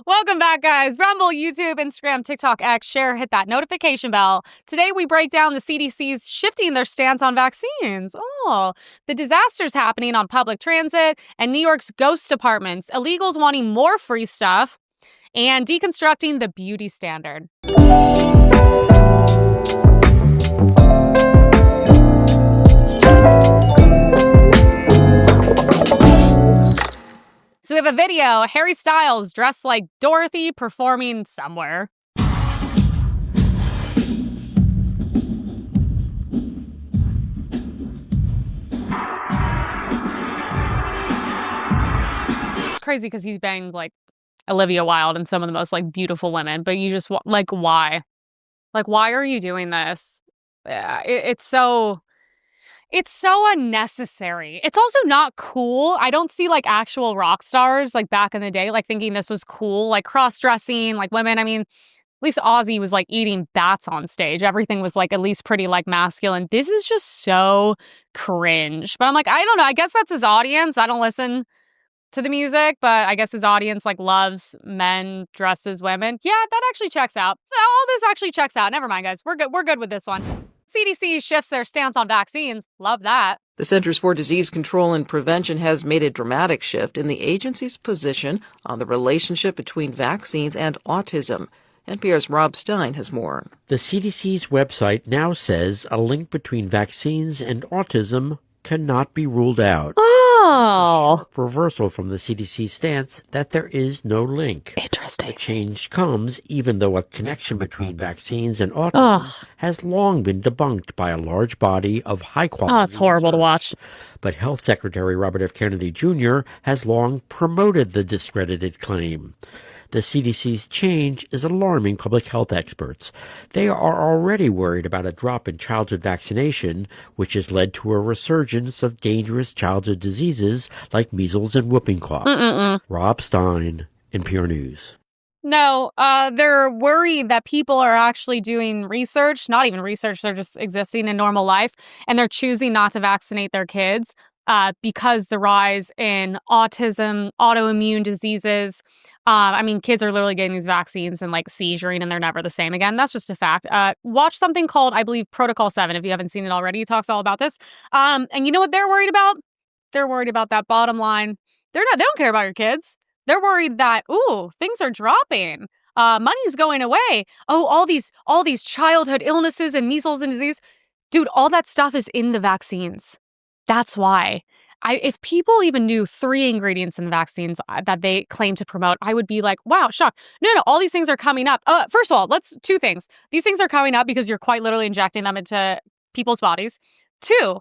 Welcome back, guys. Rumble, YouTube, Instagram, TikTok, X, share, hit that notification bell. Today, we break down the CDC's shifting their stance on vaccines. The disasters happening on public transit and New York's ghost apartments, illegals wanting more free stuff, and deconstructing the beauty standard. So we have a video, Harry Styles dressed like Dorothy performing somewhere. It's crazy because he's banged like Olivia Wilde and some of the most like beautiful women, but you just like, why? Like, why are you doing this? It's so unnecessary. It's also not cool. I don't see like actual rock stars like back in the day, like thinking this was cool, like cross-dressing, like women. I mean, at least Ozzy was like eating bats on stage. Everything was like at least pretty like masculine. This is just so cringe. But I'm like, I don't know. I guess that's his audience. I don't listen to the music, but I guess his audience like loves men dressed as women. Yeah, that actually checks out. All this actually checks out. Never mind, guys. We're good. We're good with this one. CDC shifts their stance on vaccines. Love that. The Centers for Disease Control and Prevention has made a dramatic shift in the agency's position on the relationship between vaccines and autism. NPR's Rob Stein has more. The CDC's website now says a link between vaccines and autism cannot be ruled out. Oh. Reversal from the CDC stance that there is no link. Interesting. The change comes even though a connection between vaccines and autism has long been debunked by a large body of high-quality it's horrible to watch. But Health Secretary Robert F. Kennedy Jr. has long promoted the discredited claim. The CDC's change is alarming public health experts. They are already worried about a drop in childhood vaccination, which has led to a resurgence of dangerous childhood diseases like measles and whooping cough. Rob Stein, NPR News. No, they're worried that people are actually doing research, not even research, they're just existing in normal life, and they're choosing not to vaccinate their kids because the rise in autism, autoimmune diseases. I mean, kids are literally getting these vaccines and like seizuring and they're never the same again. That's just a fact. Watch something called, I believe, Protocol 7 if you haven't seen it already. It talks all about this. And you know what they're worried about? They're worried about that bottom line. They don't care about your kids. They're worried that, things are dropping. Money's going away. All these childhood illnesses and measles and disease. Dude, all that stuff is in the vaccines. That's why. If people even knew 3 ingredients in the vaccines that they claim to promote, I would be like, wow, shocked. No, all these things are coming up. First of all, 2 things. These things are coming up because you're quite literally injecting them into people's bodies. 2,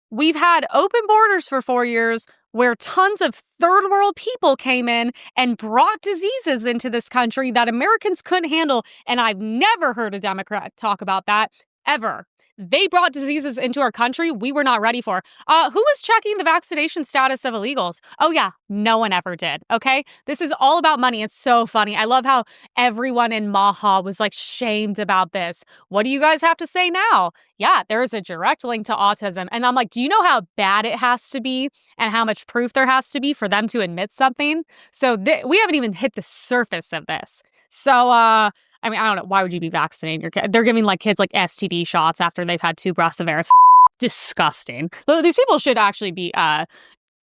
we've had open borders for 4 years where tons of third world people came in and brought diseases into this country that Americans couldn't handle. And I've never heard a Democrat talk about that, ever. They brought diseases into our country we were not ready for. Who was checking the vaccination status of illegals? Oh, yeah, no one ever did, okay? This is all about money. It's so funny. I love how everyone in Maha was, like, shamed about this. What do you guys have to say now? Yeah, there is a direct link to autism. And I'm like, do you know how bad it has to be and how much proof there has to be for them to admit something? So we haven't even hit the surface of this. So, I mean, I don't know. Why would you be vaccinating your kid? They're giving like kids like STD shots after they've had 2 breaths of air. It's disgusting. These people should actually be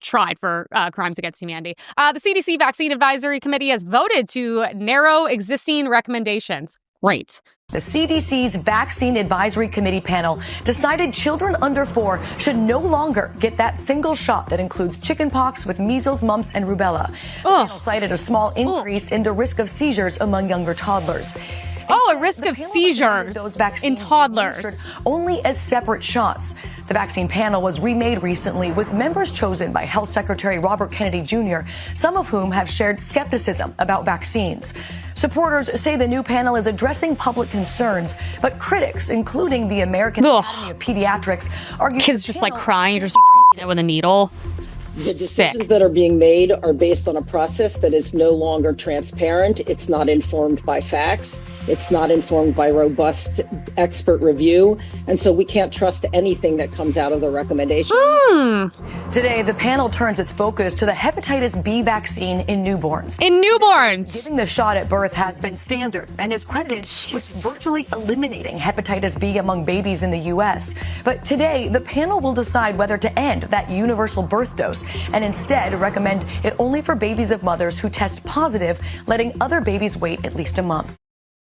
tried for crimes against humanity. The CDC Vaccine Advisory Committee has voted to narrow existing recommendations. Great. The CDC's Vaccine Advisory Committee panel decided children under 4 should no longer get that single shot that includes chickenpox with measles, mumps, and rubella. The panel cited a small increase in the risk of seizures among younger toddlers. A risk of seizures in toddlers. Only as separate shots. The vaccine panel was remade recently with members chosen by Health Secretary Robert Kennedy Jr., some of whom have shared skepticism about vaccines. Supporters say the new panel is addressing public concerns, but critics, including the American Academy of Pediatrics, argue kids just like crying, you're just with a needle. sick. That are being made are based on a process that is no longer transparent. It's not informed by facts. It's not informed by robust expert review. And so we can't trust anything that comes out of the recommendation. Today, the panel turns its focus to the hepatitis B vaccine in newborns. Giving the shot at birth has been standard and is credited with virtually eliminating hepatitis B among babies in the U.S. But today, the panel will decide whether to end that universal birth dose and instead recommend it only for babies of mothers who test positive, letting other babies wait at least a month.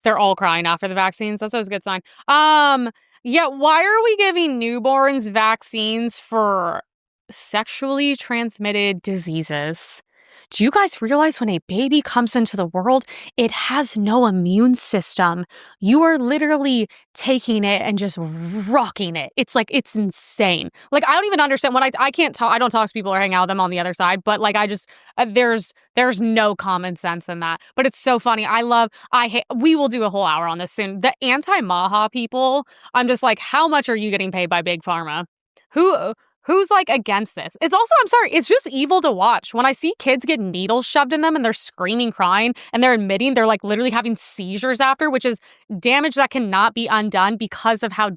They're all crying after the vaccines. That's always a good sign. Yeah, why are we giving newborns vaccines for sexually transmitted diseases? Do you guys realize when a baby comes into the world, it has no immune system? You are literally taking it and just rocking it. It's like, it's insane. Like, I don't even understand what I can't talk. I don't talk to people or hang out with them on the other side, but like, I just, there's no common sense in that. But it's so funny. We will do a whole hour on this soon. The anti-Maha people, I'm just like, how much are you getting paid by Big Pharma? Who's like against this? It's also, I'm sorry, it's just evil to watch. When I see kids get needles shoved in them and they're screaming, crying, and they're admitting they're like literally having seizures after, which is damage that cannot be undone because of how,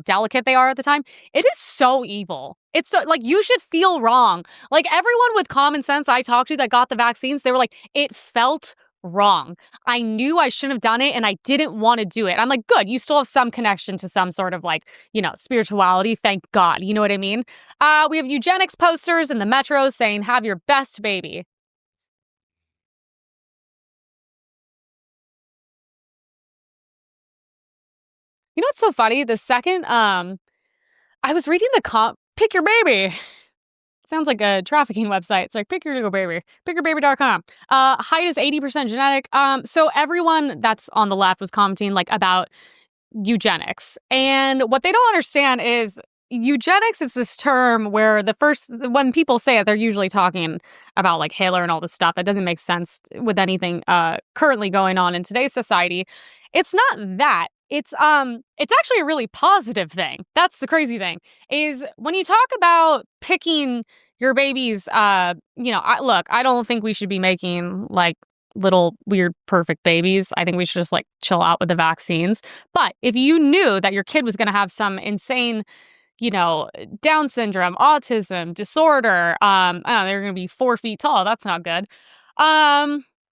delicate they are at the time. It is so evil. It's so, like, you should feel wrong. Like, everyone with common sense I talked to that got the vaccines, they were like, it felt wrong. I knew I shouldn't have done it and I didn't want to do it. I'm like, good, you still have some connection to some sort of like, spirituality. Thank God. You know what I mean? We have eugenics posters in the metro saying, have your best baby. You know what's so funny? The second I was reading the pick your baby. Sounds like a trafficking website. It's like pick your baby, pickyourbaby.com. Height is 80% genetic. So everyone that's on the left was commenting like about eugenics. And what they don't understand is eugenics is this term where when people say it, they're usually talking about like Hitler and all this stuff. That doesn't make sense with anything currently going on in today's society. It's not that. It's actually a really positive thing. That's the crazy thing, is when you talk about picking your babies, I don't think we should be making like little weird perfect babies. I think we should just like chill out with the vaccines. But if you knew that your kid was going to have some insane, Down syndrome, autism, disorder, they're going to be 4 feet tall. That's not good.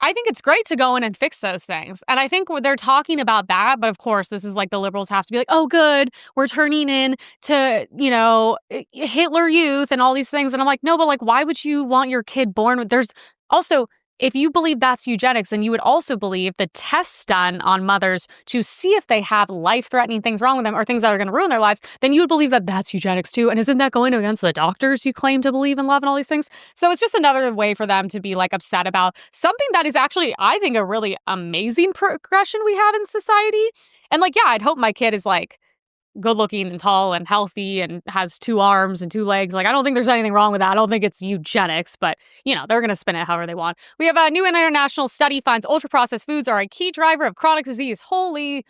I think it's great to go in and fix those things. And I think they're talking about that. But of course, this is like the liberals have to be like, oh, good, we're turning in to, Hitler Youth and all these things. And I'm like, no, but like, why would you want your kid born with, there's also, if you believe that's eugenics, then you would also believe the tests done on mothers to see if they have life-threatening things wrong with them or things that are going to ruin their lives, then you would believe that that's eugenics too. And isn't that going against the doctors you claim to believe in love and all these things? So it's just another way for them to be like upset about something that is actually, I think, a really amazing progression we have in society. And like, yeah, I'd hope my kid is like good looking and tall and healthy and has 2 arms and 2 legs. Like, I don't think there's anything wrong with that. I don't think it's eugenics, but they're going to spin it however they want. We have a new international study finds ultra-processed foods are a key driver of chronic disease. Holy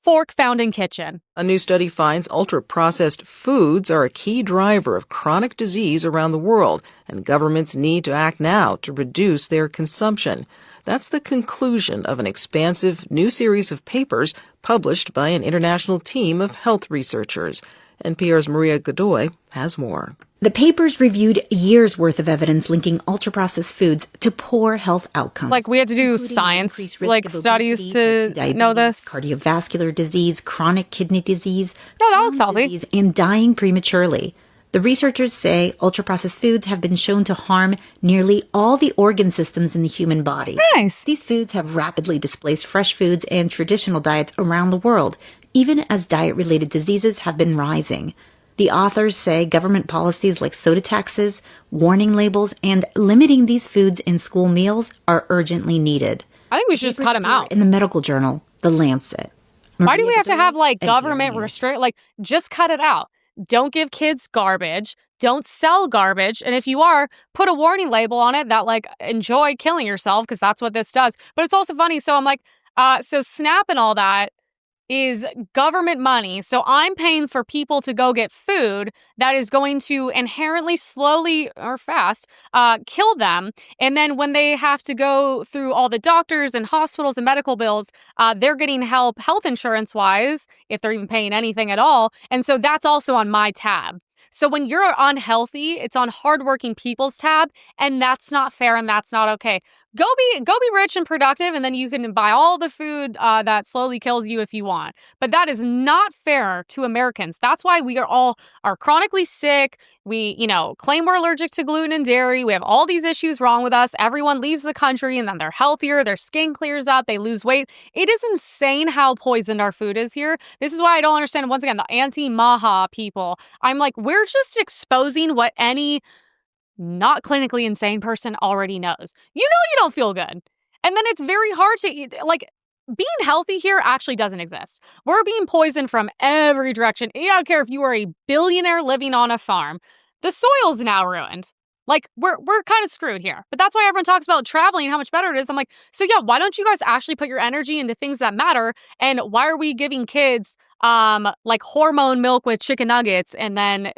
fork found in kitchen. A new study finds ultra-processed foods are a key driver of chronic disease around the world, and governments need to act now to reduce their consumption. That's the conclusion of an expansive new series of papers published by an international team of health researchers. NPR's Maria Godoy has more. The papers reviewed years' worth of evidence linking ultra-processed foods to poor health outcomes. Like, we had to do science, like, studies to know this. Cardiovascular disease, chronic kidney disease, no, that looks healthy, and dying prematurely. The researchers say ultra-processed foods have been shown to harm nearly all the organ systems in the human body. Nice. These foods have rapidly displaced fresh foods and traditional diets around the world, even as diet-related diseases have been rising. The authors say government policies like soda taxes, warning labels, and limiting these foods in school meals are urgently needed. I think we should just cut them out. In the medical journal, The Lancet. Why do we have to have, like, government restrict? Like, just cut it out. Don't give kids garbage. Don't sell garbage. And if you are, put a warning label on it that, like, enjoy killing yourself, because that's what this does. But it's also funny. So I'm like, so SNAP and all that, is government money. So I'm paying for people to go get food that is going to inherently slowly or fast kill them. And then when they have to go through all the doctors and hospitals and medical bills, they're getting help health insurance wise, if they're even paying anything at all. And so that's also on my tab. So when you're unhealthy, it's on hardworking people's tab, and that's not fair and that's not okay. Go be rich and productive, and then you can buy all the food that slowly kills you if you want. But that is not fair to Americans. That's why we are chronically sick. We, claim we're allergic to gluten and dairy. We have all these issues wrong with us. Everyone leaves the country and then they're healthier. Their skin clears up. They lose weight. It is insane how poisoned our food is here. This is why I don't understand, once again, the anti-Maha people. I'm like, we're just exposing what any not clinically insane person already knows. You don't feel good. And then it's very hard to eat. Like, being healthy here actually doesn't exist. We're being poisoned from every direction. I don't care if you are a billionaire living on a farm. The soil's now ruined. Like, we're kind of screwed here. But that's why everyone talks about traveling and how much better it is. I'm like, so yeah, why don't you guys actually put your energy into things that matter? And why are we giving kids like hormone milk with chicken nuggets and then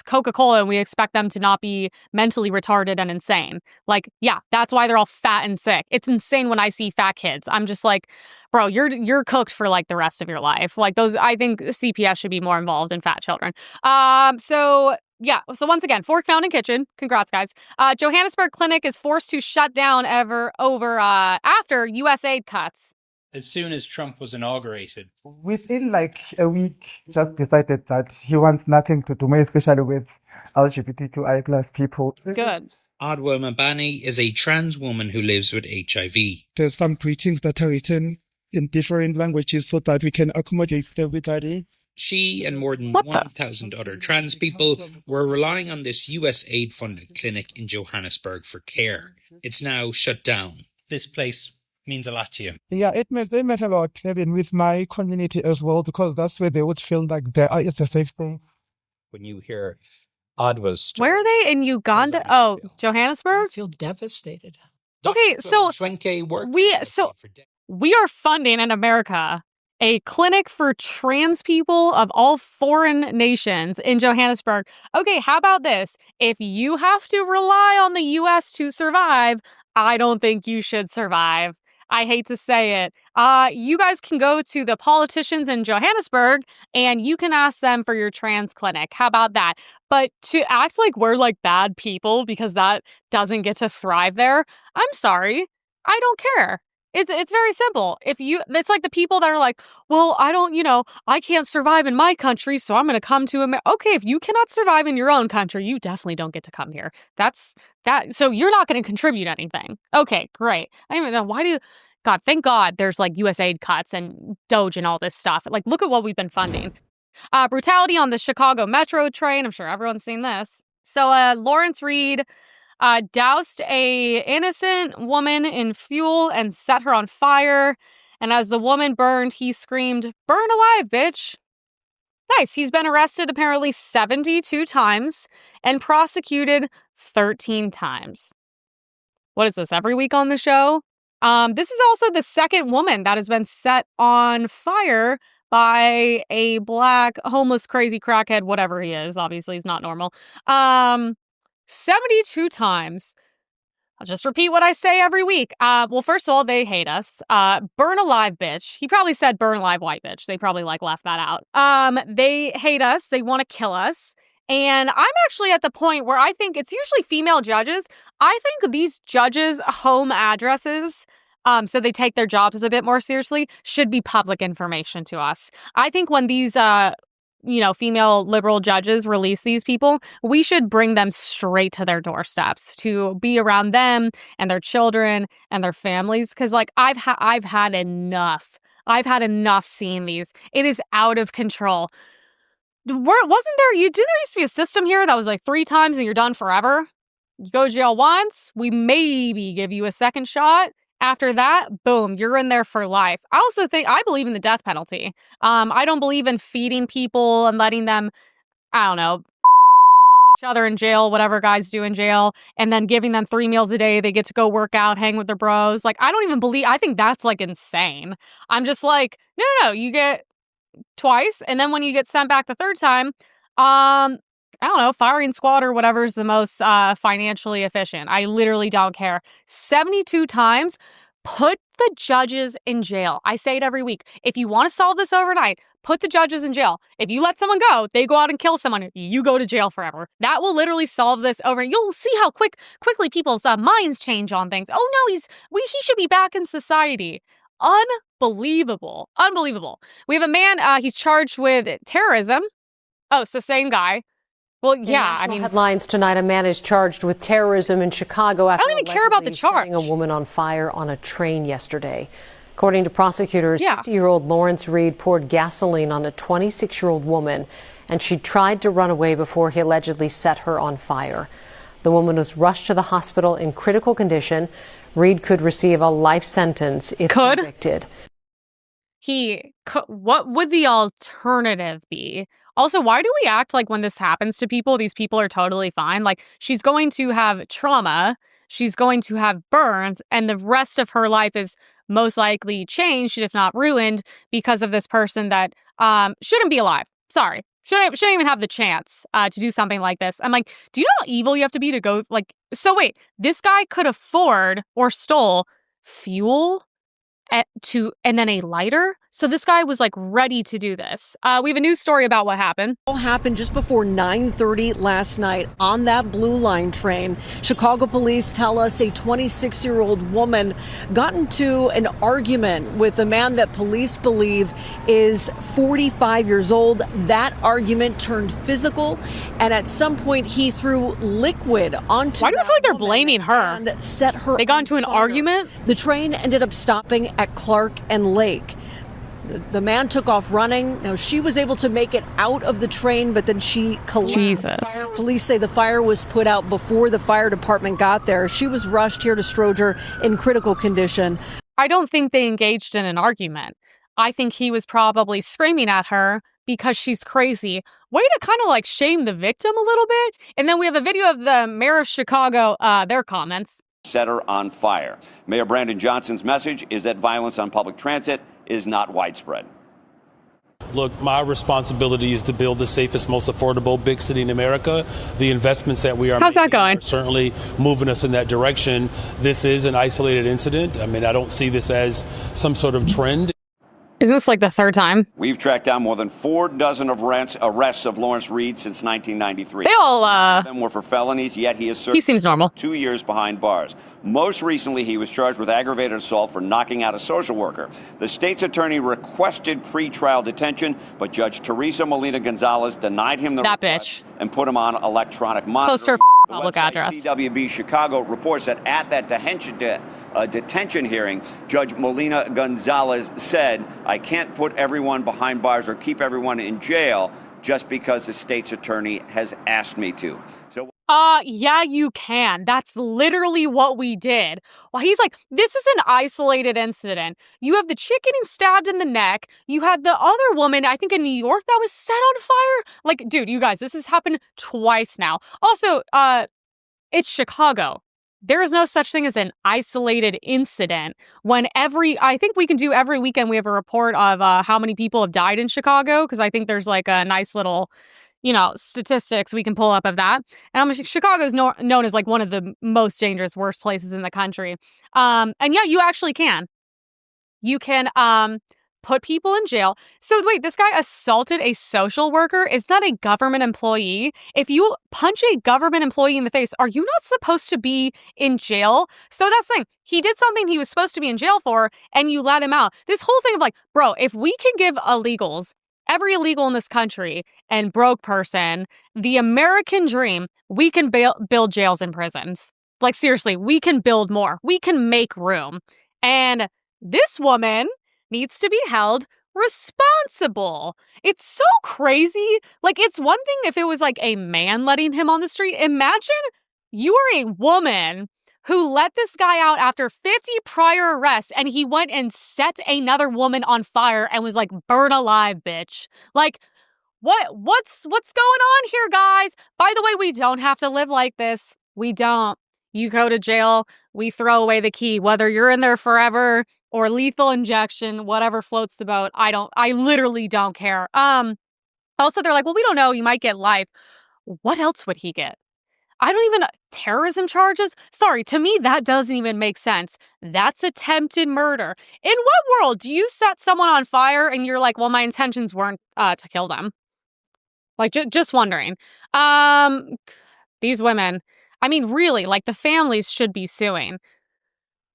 Coca-Cola, and we expect them to not be mentally retarded and insane? Like, yeah, that's why they're all fat and sick. It's insane when I see fat kids. I'm just like, bro, you're cooked for like the rest of your life. Like, those, I think CPS should be more involved in fat children. So once again, Fork Fountain Kitchen. Congrats, guys. Johannesburg clinic is forced to shut down after U.S. aid cuts. As soon as Trump was inaugurated. Within like a week, just decided that he wants nothing to do, especially with LGBTQI plus people. Good. Adwa Mabani is a trans woman who lives with HIV. There's some preachings that are written in different languages so that we can accommodate everybody. She and more than 1,000 other trans people were relying on this US aid-funded clinic in Johannesburg for care. It's now shut down. This place means a lot to you. Yeah, it meant a lot, even with my community as well, because that's where they would feel like there is a safe thing. When you hear Adwa's story, where are they? In Uganda? Oh, Johannesburg? I feel devastated. Okay, so we are funding in America a clinic for trans people of all foreign nations in Johannesburg. Okay, how about this? If you have to rely on the U.S. to survive, I don't think you should survive. I hate to say it. You guys can go to the politicians in Johannesburg and you can ask them for your trans clinic. How about that? But to act like we're like bad people because that doesn't get to thrive there, I'm sorry. I don't care. It's very simple. It's like the people that are like, well, I can't survive in my country, so I'm going to come to America. Okay, if you cannot survive in your own country, you definitely don't get to come here. So you're not going to contribute anything. Okay, great. I don't even know God, thank God there's like US aid cuts and Doge and all this stuff. Like, look at what we've been funding. Brutality on the Chicago Metro train. I'm sure everyone's seen this. So Lawrence Reed doused a innocent woman in fuel and set her on fire. And as the woman burned, he screamed, "Burn alive, bitch." Nice. He's been arrested apparently 72 times and prosecuted 13 times. What is this, every week on the show? This is also the second woman that has been set on fire by a black, homeless, crazy crackhead, whatever he is. Obviously, he's not normal. 72 times. I'll just repeat what I say every week. Well, first of all, they hate us. Burn alive, bitch. He probably said burn alive, white bitch. They probably left that out. They hate us. They want to kill us. And I'm actually at the point where I think it's usually female judges. I think these judges' home addresses, so they take their jobs a bit more seriously, should be public information to us. I think when these female liberal judges release these people, we should bring them straight to their doorsteps to be around them and their children and their families. Because I've had enough. I've had enough seeing these. It is out of control. Didn't there used to be a system here that was like 3 times and you're done forever? You go to jail once, we maybe give you a second shot. After that, boom, you're in there for life. I believe in the death penalty. I don't believe in feeding people and letting them, I don't know, each other in jail, whatever guys do in jail, and then giving them 3 meals a day. They get to go work out, hang with their bros. Like, I think that's like insane. I'm just like, no, you get twice. And then when you get sent back the third time, I don't know, firing squad or whatever is the most financially efficient. I literally don't care. 72 times, put the judges in jail. I say it every week. If you want to solve this overnight, put the judges in jail. If you let someone go, they go out and kill someone, you go to jail forever. That will literally solve this over. You'll see how quickly people's minds change on things. Oh no, he should be back in society. Unbelievable. We have a man, he's charged with terrorism. Oh, so same guy. Well, yeah, I mean, headlines tonight: a man is charged with terrorism in Chicago after I don't even care about the charge. setting a woman on fire on a train yesterday. According to prosecutors, 50-year-old Lawrence Reed poured gasoline on a 26-year-old woman, and she tried to run away before he allegedly set her on fire. The woman was rushed to the hospital in critical condition. Reed could receive a life sentence if convicted. What would the alternative be? Also, why do we act like when this happens to people, these people are totally fine? Like, she's going to have trauma, she's going to have burns, and the rest of her life is most likely changed, if not ruined, because of this person that shouldn't be alive. Sorry. Shouldn't even have the chance to do something like this. I'm like, do you know how evil you have to be to go, like, so wait, this guy could afford or stole fuel and then a lighter? So this guy was like ready to do this. We have a news story about what happened. All happened just before 9:30 last night on that Blue Line train. Chicago police tell us a 26-year-old woman got into an argument with a man that police believe is 45 years old. That argument turned physical, and at some point he threw liquid onto. Why do I feel like they're blaming her? And set her. They got into an argument. The train ended up stopping at Clark and Lake. The man took off running. Now, she was able to make it out of the train, but then she collapsed. Jesus. Police say the fire was put out before the fire department got there. She was rushed here to Stroger in critical condition. I don't think they engaged in an argument. I think he was probably screaming at her because she's crazy. Way to kind of like shame the victim a little bit. And then we have a video of the mayor of Chicago, their comments. Set her on fire. Mayor Brandon Johnson's message is that violence on public transit is not widespread. Look, my responsibility is to build the safest, most affordable big city in America. The investments that we are How's that going? Are certainly moving us in that direction. This is an isolated incident. I mean, I don't see this as some sort of trend. Is this like the third time? We've tracked down more than 4 dozen arrests of Lawrence Reed since 1993. They all, Some of them were for felonies, yet he seems normal. 2 years behind bars. Most recently, he was charged with aggravated assault for knocking out a social worker. The state's attorney requested pre-trial detention, but Judge Teresa Molina Gonzalez denied him the request and put him on electronic monitoring. Post her public address. CWB Chicago reports that at that detention hearing, Judge Molina Gonzalez said, "I can't put everyone behind bars or keep everyone in jail just because the state's attorney has asked me to." So, yeah, you can. That's literally what we did. Well, he's like, this is an isolated incident. You have the chick getting stabbed in the neck. You had the other woman, I think in New York, that was set on fire. Like, dude, you guys, this has happened twice now. Also, it's Chicago. There is no such thing as an isolated incident when I think we can do every weekend, we have a report of how many people have died in Chicago, because I think there's like a nice little, statistics we can pull up of that. And Chicago is known as like one of the most dangerous, worst places in the country. And yeah, you actually can. You can put people in jail. So wait, this guy assaulted a social worker? Is that a government employee? If you punch a government employee in the face, are you not supposed to be in jail? So that's the thing. He did something he was supposed to be in jail for, and you let him out. This whole thing of like, bro, if we can give illegals, every illegal in this country and broke person, the American dream, we can build jails and prisons. Like, seriously, we can build more. We can make room. And this woman needs to be held responsible. It's so crazy. Like, it's one thing if it was like a man letting him on the street. Imagine you are a woman who let this guy out after 50 prior arrests, and he went and set another woman on fire and was like, burn alive, bitch. Like, What's going on here, guys? By the way, we don't have to live like this. We don't. You go to jail, we throw away the key, whether you're in there forever or lethal injection, whatever floats the boat. I literally don't care. Also, they're like, well, we don't know. You might get life. What else would he get? I don't even, terrorism charges? Sorry, to me, that doesn't even make sense. That's attempted murder. In what world do you set someone on fire and you're like, well, my intentions weren't to kill them? Like, just wondering. These women, I mean, really, like, the families should be suing.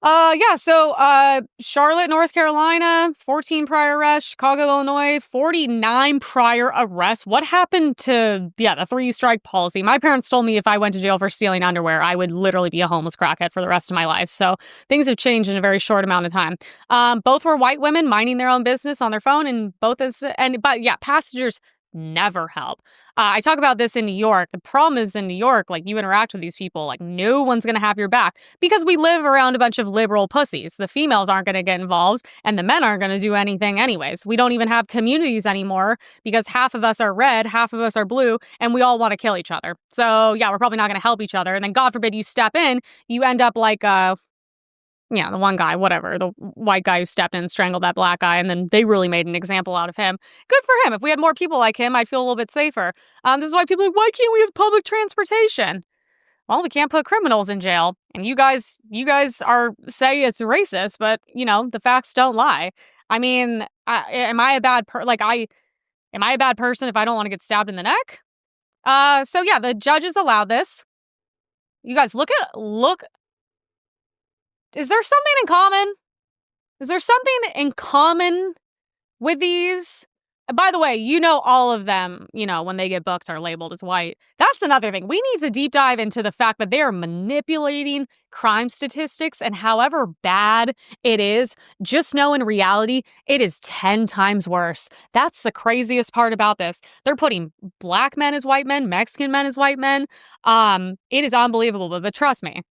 So Charlotte, North Carolina, 14 prior arrests. Chicago, Illinois, 49 prior arrests. What happened to, the 3-strike policy? My parents told me if I went to jail for stealing underwear, I would literally be a homeless crackhead for the rest of my life. So things have changed in a very short amount of time. Both were white women minding their own business on their phone, and passengers never help. I talk about this in New York. The problem is in New York, like, you interact with these people, like, no one's going to have your back because we live around a bunch of liberal pussies. The females aren't going to get involved and the men aren't going to do anything anyways. We don't even have communities anymore because half of us are red, half of us are blue, and we all want to kill each other. So yeah, we're probably not going to help each other. And then God forbid you step in, you end up like, the one guy, whatever, the white guy who stepped in and strangled that black guy, and then they really made an example out of him. Good for him. If we had more people like him, I'd feel a little bit safer. This is why people are like, why can't we have public transportation? Well, we can't put criminals in jail. And you guys say it's racist, but, the facts don't lie. I mean, am I a bad person if I don't want to get stabbed in the neck? The judges allowed this. You guys, look. Is there something in common? Is there something in common with these? By the way, all of them, when they get booked are labeled as white. That's another thing. We need to deep dive into the fact that they are manipulating crime statistics, and however bad it is, just know in reality, it is 10 times worse. That's the craziest part about this. They're putting black men as white men, Mexican men as white men. It is unbelievable, but trust me.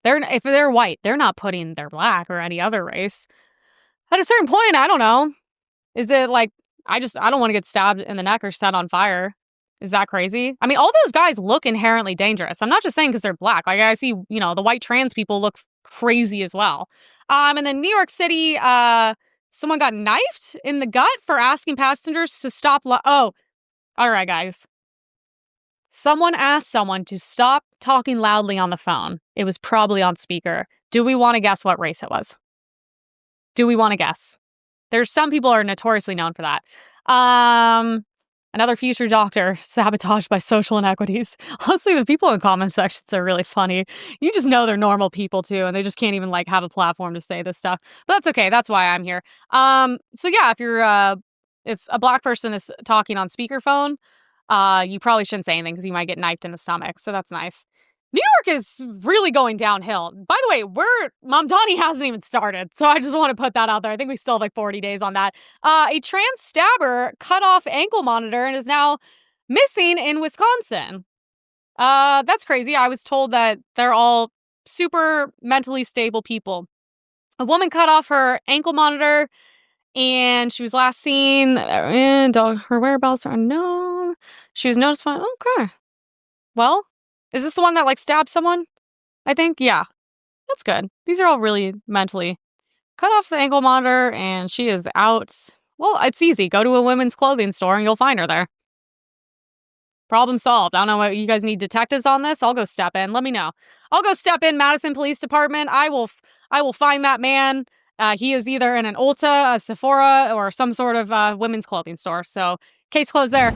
If they're white, they're not putting their black or any other race. At a certain point, I don't know. Is it like, I don't want to get stabbed in the neck or set on fire. Is that crazy? I mean, all those guys look inherently dangerous. I'm not just saying because they're black. Like, I see, the white trans people look crazy as well. And then New York City, someone got knifed in the gut for asking passengers to stop. All right, guys. Someone asked someone to stop talking loudly on the phone. It was probably on speaker. Do we want to guess what race it was? Do we want to guess? There's some people are notoriously known for that. Another future doctor sabotaged by social inequities. Honestly, the people in comment sections are really funny. You just know they're normal people too, and they just can't even have a platform to say this stuff. But that's okay. That's why I'm here. If you're if a black person is talking on speakerphone, you probably shouldn't say anything because you might get knifed in the stomach. So that's nice. New York is really going downhill. By the way, Mamdani hasn't even started. So I just want to put that out there. I think we still have 40 days on that. A trans stabber cut off ankle monitor and is now missing in Wisconsin. That's crazy. I was told that they're all super mentally stable people. A woman cut off her ankle monitor and she was last seen, and her whereabouts are unknown. She was notified. Okay. Well, is this the one that stabbed someone? I think, yeah. That's good. These are all really mentally. Cut off the ankle monitor and she is out. Well, it's easy. Go to a women's clothing store and you'll find her there. Problem solved. I don't know what you guys need detectives on this. I'll go step in. Let me know. I'll go step in Madison Police Department. I will find that man. He is either in an Ulta, a Sephora, or some sort of women's clothing store. So, case closed there.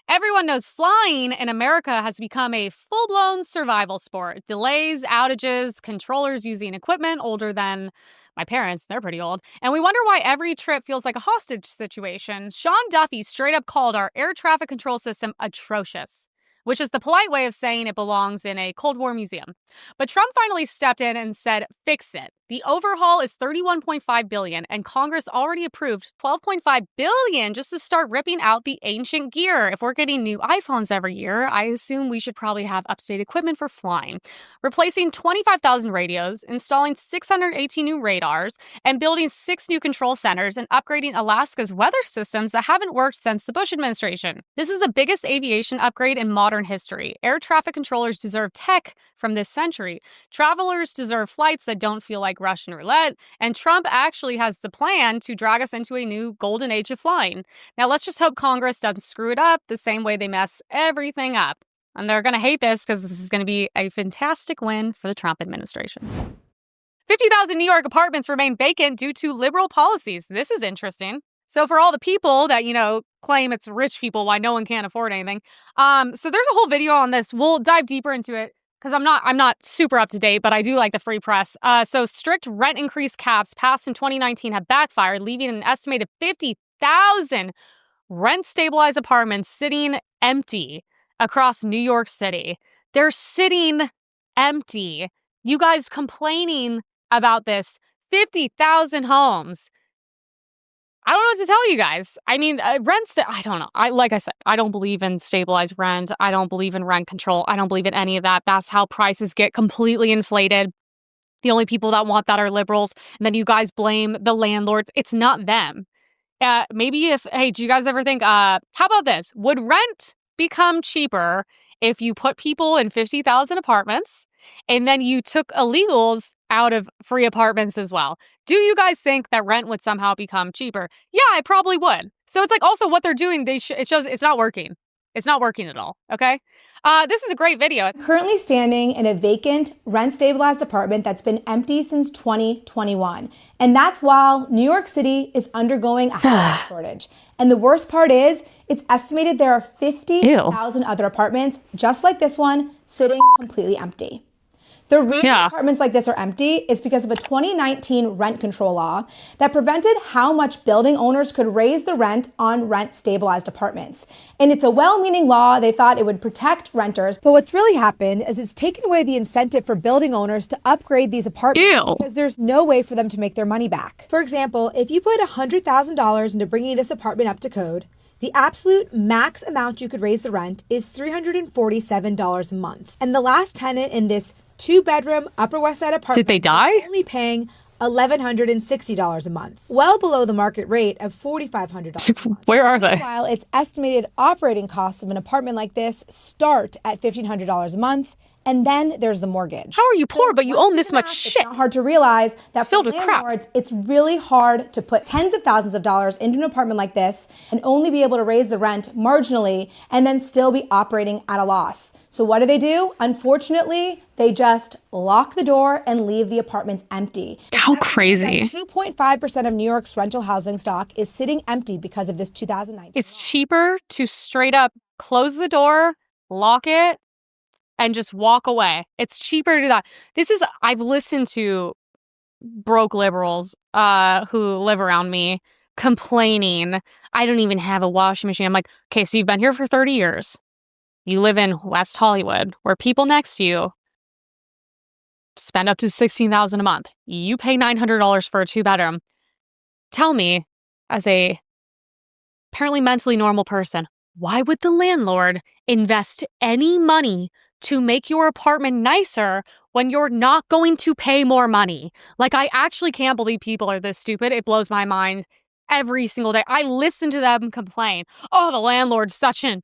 Everyone knows flying in America has become a full-blown survival sport. Delays, outages, controllers using equipment older than my parents. They're pretty old. And we wonder why every trip feels like a hostage situation. Sean Duffy straight up called our air traffic control system atrocious, which is the polite way of saying it belongs in a Cold War museum. But Trump finally stepped in and said, fix it. The overhaul is $31.5 billion, and Congress already approved $12.5 billion just to start ripping out the ancient gear. If we're getting new iPhones every year, I assume we should probably have up-to-date equipment for flying. Replacing 25,000 radios, installing 618 new radars, and building 6 new control centers and upgrading Alaska's weather systems that haven't worked since the Bush administration. This is the biggest aviation upgrade in modern history. Air traffic controllers deserve tech from this century. Travelers deserve flights that don't feel like Russian roulette, and Trump actually has the plan to drag us into a new golden age of flying. Now let's just hope Congress doesn't screw it up the same way they mess everything up. And they're going to hate this because this is going to be a fantastic win for the Trump administration. 50,000 New York apartments remain vacant due to liberal policies. This is interesting. So for all the people that, claim it's rich people why no one can't afford anything. So there's a whole video on this. We'll dive deeper into it because I'm not super up to date, but I do like the free press. So strict rent increase caps passed in 2019 have backfired, leaving an estimated 50,000 rent-stabilized apartments sitting empty across New York City. They're sitting empty. You guys complaining about this. 50,000 homes. I don't know what to tell you guys. I mean, I don't know. Like I said, I don't believe in stabilized rent. I don't believe in rent control. I don't believe in any of that. That's how prices get completely inflated. The only people that want that are liberals. And then you guys blame the landlords. It's not them. Hey, do you guys ever think, how about this? Would rent become cheaper if you put people in 50,000 apartments and then you took illegals out of free apartments as well? Do you guys think that rent would somehow become cheaper? Yeah, it probably would. So it's like also what they're doing, it shows it's not working. It's not working at all, okay? This is a great video. Currently standing in a vacant, rent-stabilized apartment that's been empty since 2021. And that's while New York City is undergoing a housing shortage. And the worst part is, it's estimated there are 50,000 other apartments, just like this one, sitting completely empty. The reason apartments like this are empty is because of a 2019 rent control law that prevented how much building owners could raise the rent on rent-stabilized apartments. And it's a well-meaning law. They thought it would protect renters. But what's really happened is it's taken away the incentive for building owners to upgrade these apartments because there's no way for them to make their money back. For example, if you put $100,000 into bringing this apartment up to code, the absolute max amount you could raise the rent is $347 a month. And the last tenant in this 2-bedroom Upper West Side apartment. Did they die? Only paying $1,160 a month, well below the market rate of $4,500 a month. Where are they? While its estimated operating costs of an apartment like this start at $1,500 a month, and then there's the mortgage. How are you poor, but you own this much shit? It's not hard to realize that for filled with landlords, it's really hard to put tens of thousands of dollars into an apartment like this and only be able to raise the rent marginally and then still be operating at a loss. So what do? Unfortunately, they just lock the door and leave the apartments empty. How crazy. 2.5% of New York's rental housing stock is sitting empty because of this 2019. It's cheaper to straight up close the door, lock it, and just walk away. It's cheaper to do that. I've listened to broke liberals who live around me complaining, I don't even have a washing machine. I'm like, okay, so you've been here for 30 years. You live in West Hollywood, where people next to you spend up to $16,000 a month. You pay $900 for a 2-bedroom. Tell me, as a apparently mentally normal person, why would the landlord invest any money to make your apartment nicer when you're not going to pay more money? Like, I actually can't believe people are this stupid. It blows my mind every single day. I listen to them complain. Oh, the landlord's such an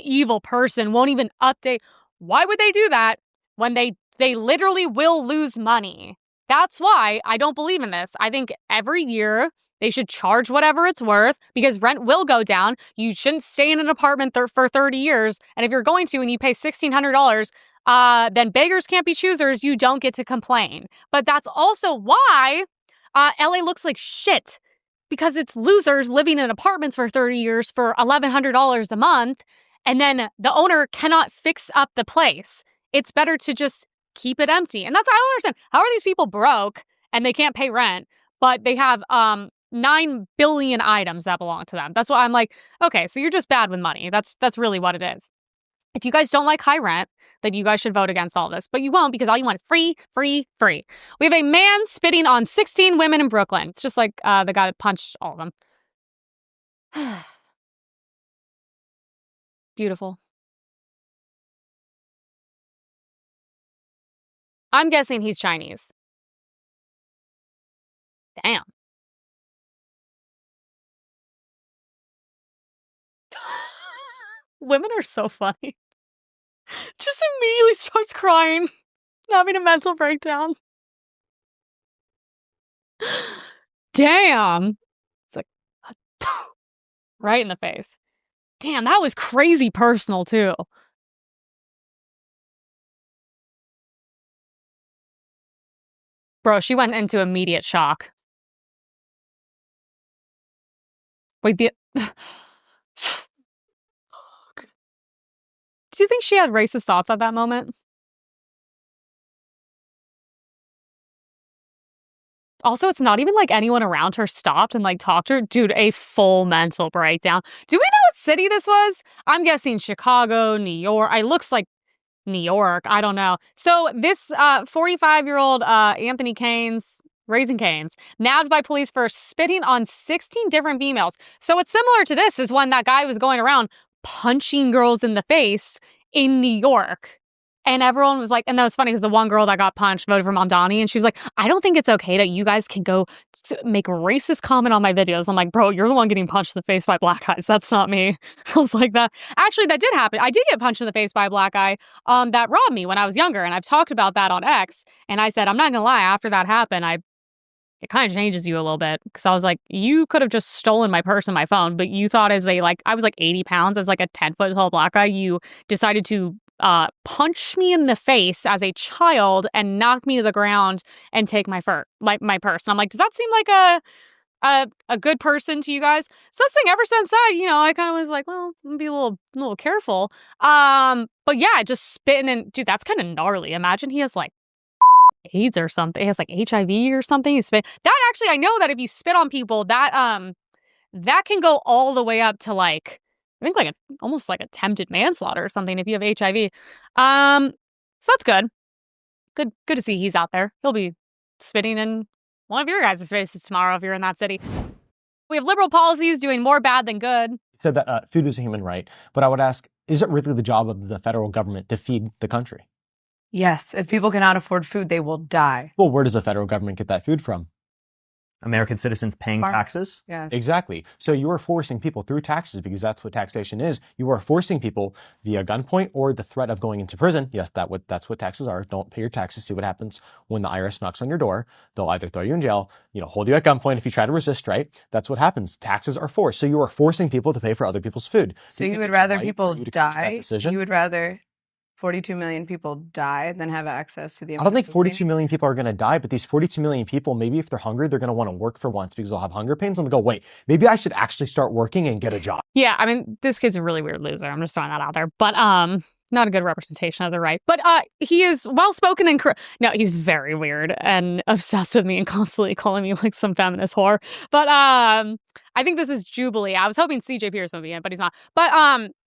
evil person, won't even update. Why would they do that when they literally will lose money? That's why I don't believe in this. I think every year they should charge whatever it's worth because rent will go down. You shouldn't stay in an apartment for 30 years. And if you're going to and you pay $1,600, then beggars can't be choosers. You don't get to complain. But that's also why LA looks like shit, because it's losers living in apartments for 30 years for $1,100 a month. And then the owner cannot fix up the place. It's better to just keep it empty. And that's, I don't understand. How are these people broke and they can't pay rent, but they have 9 billion items that belong to them? That's why I'm like, okay, so you're just bad with money. That's really what it is. If you guys don't like high rent, that you guys should vote against all this, but you won't because all you want is free, free, free. We have a man spitting on 16 women in Brooklyn. It's just like the guy that punched all of them. Beautiful. I'm guessing he's Chinese. Damn. Women are so funny. Just immediately starts crying, having a mental breakdown. Damn. It's like, right in the face. Damn, that was crazy personal, too. Bro, she went into immediate shock. Wait, do you think she had racist thoughts at that moment? Also, it's not even like anyone around her stopped and like talked to her. Dude, a full mental breakdown. Do we know what city this was? I'm guessing Chicago, New York. It looks like New York. I don't know. So this 45-year-old Anthony Canes, Raising Canes, nabbed by police for spitting on 16 different females. So what's similar to this is when that guy was going around punching girls in the face in New York. And everyone was like, and that was funny because the one girl that got punched voted for Mamdani, and she was like, I don't think it's okay that you guys can go make racist comment on my videos. I'm like, bro, you're the one getting punched in the face by black guys. That's not me. I was like that. Actually, that did happen. I did get punched in the face by a black guy that robbed me when I was younger. And I've talked about that on X. And I said, I'm not going to lie, after that happened, it kind of changes you a little bit. Because I was like, you could have just stolen my purse and my phone, but you thought I was like 80 pounds, as like a 10-foot tall black guy. You decided to punch me in the face as a child and knock me to the ground and take my purse. And I'm like, does that seem like a good person to you guys? So this thing, ever since that, I kind of was like, well, I'm gonna be a little careful. But yeah, just spitting and dude, that's kind of gnarly. Imagine he has like AIDS or something. He has like HIV or something. He spit that. Actually, I know that if you spit on people, that can go all the way up to like, I think like almost like attempted manslaughter or something if you have HIV. So that's good. Good to see he's out there. He'll be spitting in one of your guys' faces tomorrow if you're in that city. We have liberal policies doing more bad than good. You said that food is a human right, but I would ask, is it really the job of the federal government to feed the country? Yes, if people cannot afford food, they will die. Well, where does the federal government get that food from? American citizens paying taxes? Yes. Exactly. So you are forcing people through taxes, because that's what taxation is. You are forcing people via gunpoint or the threat of going into prison. Yes, that's what taxes are. Don't pay your taxes. See what happens when the IRS knocks on your door. They'll either throw you in jail, hold you at gunpoint if you try to resist, right? That's what happens. Taxes are forced. So you are forcing people to pay for other people's food. So you would rather people die? You would rather 42 million people die than have access to the... I don't think 42 million people are going to die, but these 42 million people, maybe if they're hungry, they're going to want to work for once because they'll have hunger pains and they'll go, wait, maybe I should actually start working and get a job. Yeah, I mean, this kid's a really weird loser. I'm just throwing that out there. But not a good representation of the right. But he is well-spoken and... No, he's very weird and obsessed with me and constantly calling me like some feminist whore. But I think this is Jubilee. I was hoping CJ Pearson would be in, but he's not. But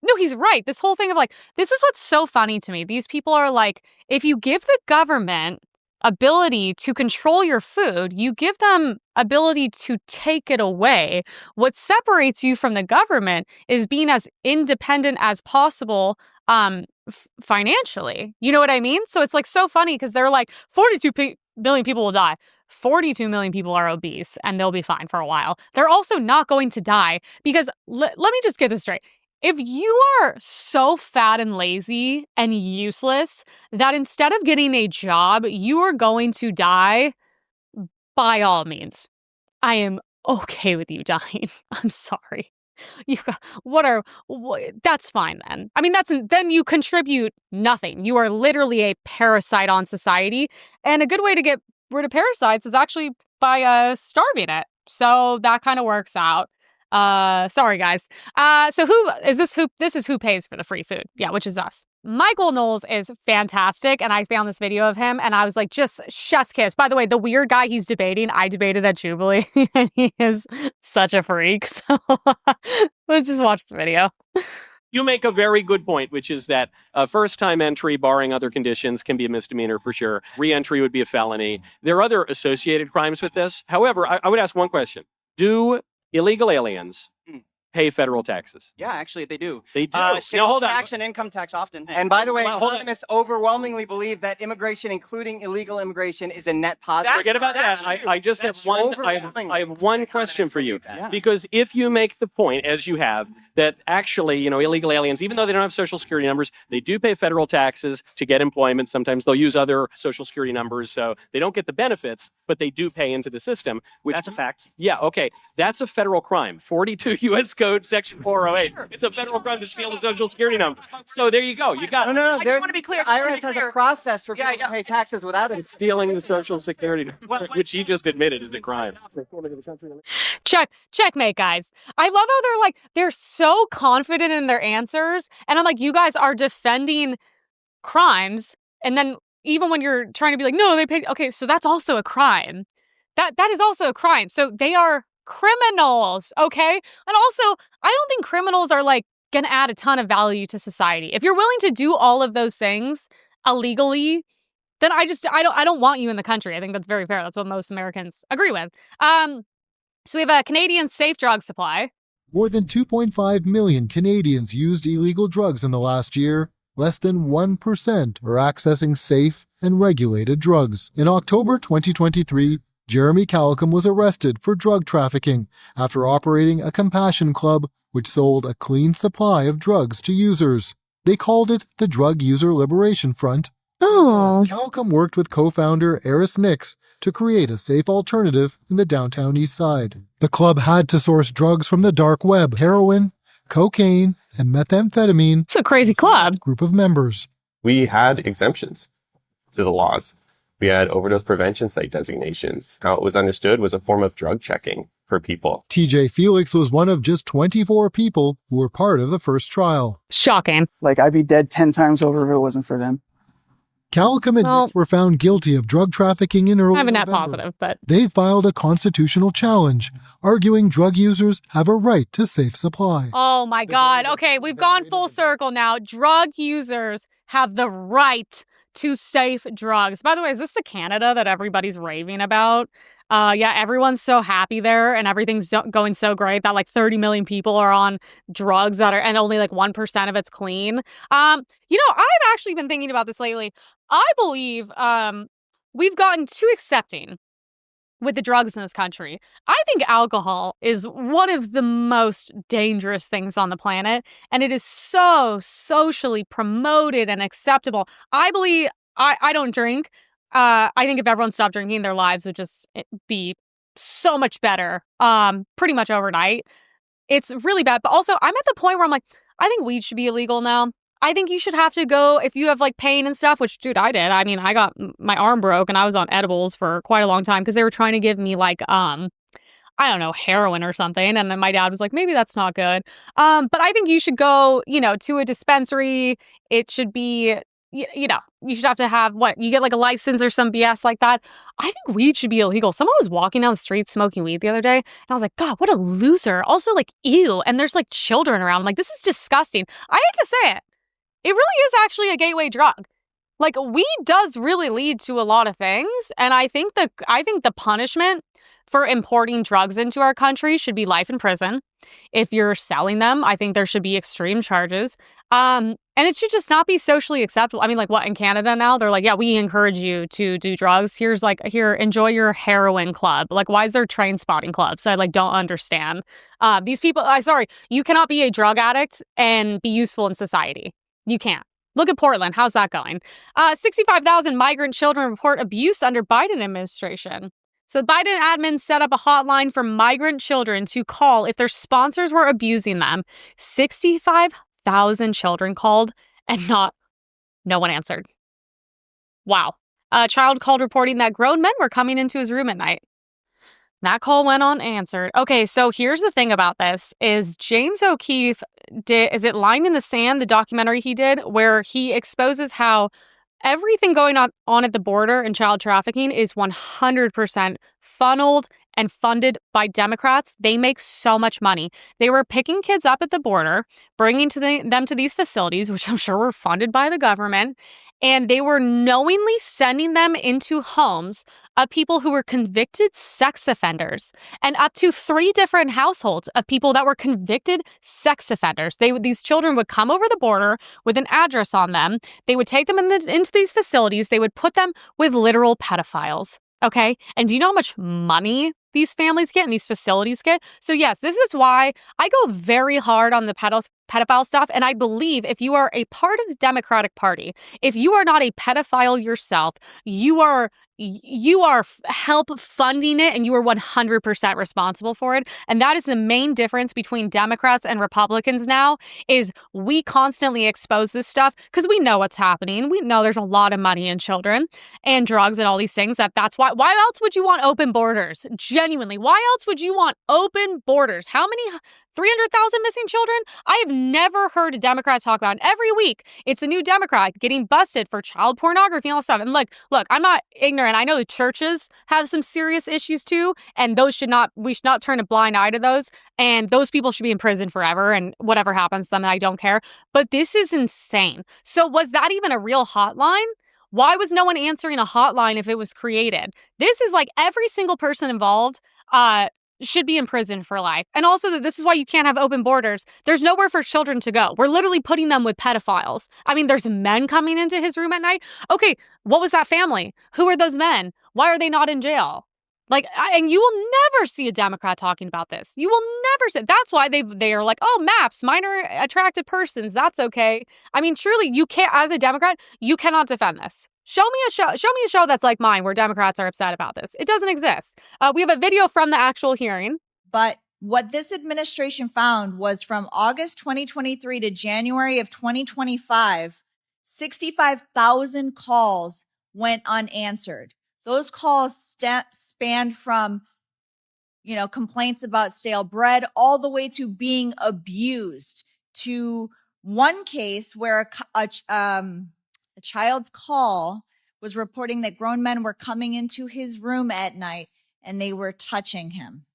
no, he's right. This whole thing of like, this is what's so funny to me. These people are like, if you give the government ability to control your food, you give them ability to take it away. What separates you from the government is being as independent as possible financially. You know what I mean? So it's like so funny because they're like 42 million people will die. 42 million people are obese and they'll be fine for a while. They're also not going to die because let me just get this straight. If you are so fat and lazy and useless that instead of getting a job, you are going to die, by all means, I am okay with you dying. I'm sorry. That's fine then. I mean, then you contribute nothing. You are literally a parasite on society. And a good way to get rid of parasites is actually by starving it. So that kind of works out. Sorry guys. So this is who pays for the free food. Yeah, which is us. Michael Knowles is fantastic, and I found this video of him, and I was like, just chef's kiss. By the way, the weird guy he's debating, I debated at Jubilee, and he is such a freak. So let's just watch the video. You make a very good point, which is that first-time entry, barring other conditions, can be a misdemeanor for sure. Re-entry would be a felony. There are other associated crimes with this. However, I would ask one question. Do illegal aliens pay federal taxes? Yeah, actually, they do. They do. Sales tax and income tax often. And by the way, economists overwhelmingly believe that immigration, including illegal immigration, is a net positive. Forget about that. I just have one. I have one question for you, because if you make the point, as you have, that actually, illegal aliens, even though they don't have social security numbers, they do pay federal taxes to get employment. Sometimes they'll use other social security numbers, so they don't get the benefits, but they do pay into the system. That's a fact. Yeah. Okay. That's a federal crime. 42 U.S. Code Section 408. Sure. It's a federal crime to steal the social security number. So there you go. You got it. No. I just want to be clear. IRS has a process for people to pay taxes without it. It's stealing the social security number, which he just admitted is a crime. Checkmate, guys. I love how they're so confident in their answers. And I'm like, you guys are defending crimes. And then even when you're trying to be like, no, they paid. Okay, so that's also a crime. That is also a crime. So they are criminals, okay? And also, I don't think criminals are gonna add a ton of value to society. If you're willing to do all of those things illegally, then I don't want you in the country. I think that's very fair. That's what most Americans agree with. So we have a Canadian safe drug supply. More than 2.5 million Canadians used illegal drugs in the last year. Less than 1% are accessing safe and regulated drugs. In October 2023, Jeremy Calcum was arrested for drug trafficking after operating a compassion club which sold a clean supply of drugs to users. They called it the Drug User Liberation Front. Oh. Calcum worked with co-founder Eris Nix to create a safe alternative in the downtown east side. The club had to source drugs from the dark web, heroin, cocaine, and methamphetamine. It's a crazy club. Group of members. We had exemptions to the laws. We had overdose prevention site designations. How it was understood was a form of drug checking for people. TJ Felix was one of just 24 people who were part of the first trial. Shocking. I'd be dead 10 times over if it wasn't for them. Calcum and Nix were found guilty of drug trafficking in early November. November. Positive, but they filed a constitutional challenge, arguing drug users have a right to safe supply. Oh my God. Okay, we've gone full circle now. Drug users have the right to safe drugs. By the way, is this the Canada that everybody's raving about? Yeah, everyone's so happy there and everything's going so great that 30 million people are on drugs and only 1% of it's clean. I've actually been thinking about this lately. I believe we've gotten too accepting with the drugs in this country. I think alcohol is one of the most dangerous things on the planet, and it is so socially promoted and acceptable. I believe I don't drink. I think if everyone stopped drinking, their lives would just be so much better, pretty much overnight. It's really bad. But also, I'm at the point where I'm like, I think weed should be illegal now. I think you should have to go if you have pain and stuff, which, dude, I did. I mean, I got my arm broke and I was on edibles for quite a long time because they were trying to give me I don't know, heroin or something. And then my dad was like, maybe that's not good. But I think you should go, to a dispensary. It should be, you should have to have you get a license or some BS like that. I think weed should be illegal. Someone was walking down the street smoking weed the other day. And I was like, God, what a loser. Also ew. And there's children around. I'm like, this is disgusting. I hate to say it. It really is actually a gateway drug. Weed does really lead to a lot of things. And I think the punishment for importing drugs into our country should be life in prison. If you're selling them, I think there should be extreme charges. And it should just not be socially acceptable. I mean, what, in Canada now? They're like, yeah, we encourage you to do drugs. Here, enjoy your heroin club. Why is there train spotting clubs? I don't understand. These people, you cannot be a drug addict and be useful in society. You can't. Look at Portland. How's that going? 65,000 migrant children report abuse under Biden administration. So the Biden admin set up a hotline for migrant children to call if their sponsors were abusing them. 65,000 children called and no one answered. Wow. A child called reporting that grown men were coming into his room at night. That call went unanswered. Okay, so here's the thing about this is James O'Keefe is it Line in the Sand, the documentary he did, where he exposes how everything going on at the border and child trafficking is 100% funneled and funded by Democrats, they make so much money. They were picking kids up at the border, bringing them to these facilities, which I'm sure were funded by the government, and they were knowingly sending them into homes of people who were convicted sex offenders, and up to 3 different households of people that were convicted sex offenders. These children would come over the border with an address on them. They would take them into these facilities. They would put them with literal pedophiles. Okay. And do you know how much money these families get and these facilities get? So yes, this is why I go very hard on the pedophile stuff. And I believe if you are a part of the Democratic Party, if you are not a pedophile yourself, you are help funding it, and you are 100% responsible for it. And that is the main difference between Democrats and Republicans now, is we constantly expose this stuff because we know what's happening. We know there's a lot of money in children and drugs and all these things. That's why else would you want open borders? Genuinely, why else would you want open borders? How many 300,000 missing children? I have never heard a Democrat talk about it. Every week, it's a new Democrat getting busted for child pornography and all stuff. And look, I'm not ignorant. I know the churches have some serious issues too, and we should not turn a blind eye to those. And those people should be in prison forever, and whatever happens to them, I don't care. But this is insane. So was that even a real hotline? Why was no one answering a hotline if it was created? This is like every single person involved should be in prison for life. And also this is why you can't have open borders. There's nowhere for children to go. We're literally putting them with pedophiles. I mean, there's men coming into his room at night. Okay, what was that family? Who are those men? Why are they not in jail? And you will never see a Democrat talking about this. You will never see. That's why they are like, oh, MAPS, minor attracted persons. That's okay. I mean, truly, you can't, as a Democrat, you cannot defend this. Show me a show that's like mine where Democrats are upset about this. It doesn't exist. We have a video from the actual hearing. But what this administration found was from August 2023 to January of 2025, 65,000 calls went unanswered. Those calls spanned from, complaints about stale bread all the way to being abused, to one case where a child's call was reporting that grown men were coming into his room at night and they were touching him.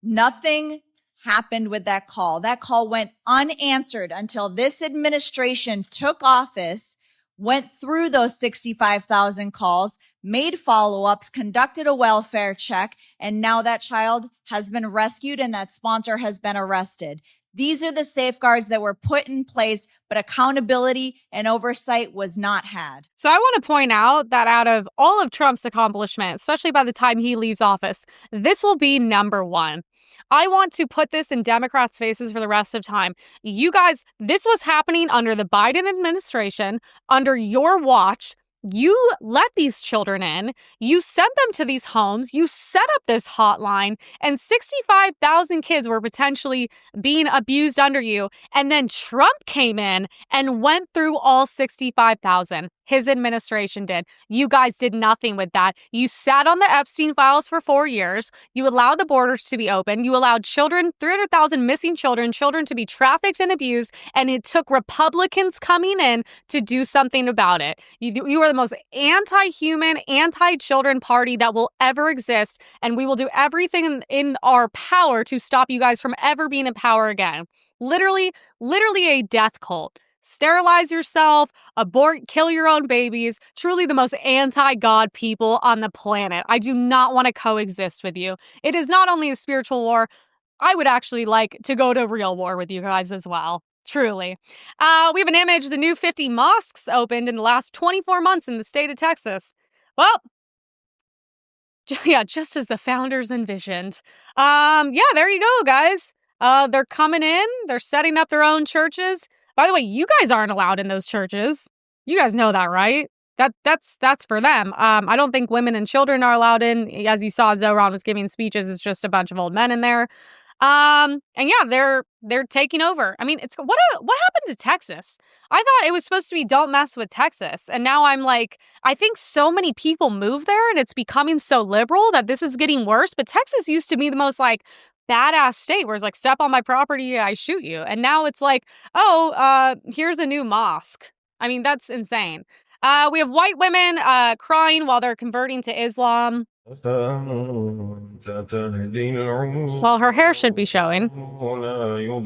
Nothing happened with that call. That call went unanswered until this administration took office, went through those 65,000 calls, made follow-ups, conducted a welfare check, and now that child has been rescued and that sponsor has been arrested. These are the safeguards that were put in place, but accountability and oversight was not had. So I want to point out that out of all of Trump's accomplishments, especially by the time he leaves office, this will be number 1. I want to put this in Democrats' faces for the rest of time. You guys, this was happening under the Biden administration, under your watch. You let these children in, you sent them to these homes, you set up this hotline, and 65,000 kids were potentially being abused under you. And then Trump came in and went through all 65,000. His administration did. You guys did nothing with that. You sat on the Epstein files for 4 years. You allowed the borders to be open. You allowed children, 300,000 missing children to be trafficked and abused. And it took Republicans coming in to do something about it. You are the most anti-human, anti-children party that will ever exist. And we will do everything in our power to stop you guys from ever being in power again. Literally a death cult. Sterilize yourself, abort, kill your own babies. Truly the most anti-God people on the planet. I do not want to coexist with you. It is not only a spiritual war. I would actually like to go to real war with you guys as well. Truly. We have an image. The new 50 mosques opened in the last 24 months in the state of Texas. Well, yeah, just as the founders envisioned. Yeah, there you go, guys. They're coming in. They're setting up their own churches. By the way, you guys aren't allowed in those churches. You guys know that, right? That's for them. I don't think women and children are allowed in. As you saw, Zoran was giving speeches. It's just a bunch of old men in there. And yeah, they're taking over. I mean, what happened to Texas? I thought it was supposed to be don't mess with Texas. And now I'm like, I think so many people move there and it's becoming so liberal that this is getting worse. But Texas used to be the most badass state where it's like, step on my property, I shoot you. And now it's like, here's a new mosque. I mean, that's insane. We have white women crying while they're converting to Islam. Well, her hair should be showing.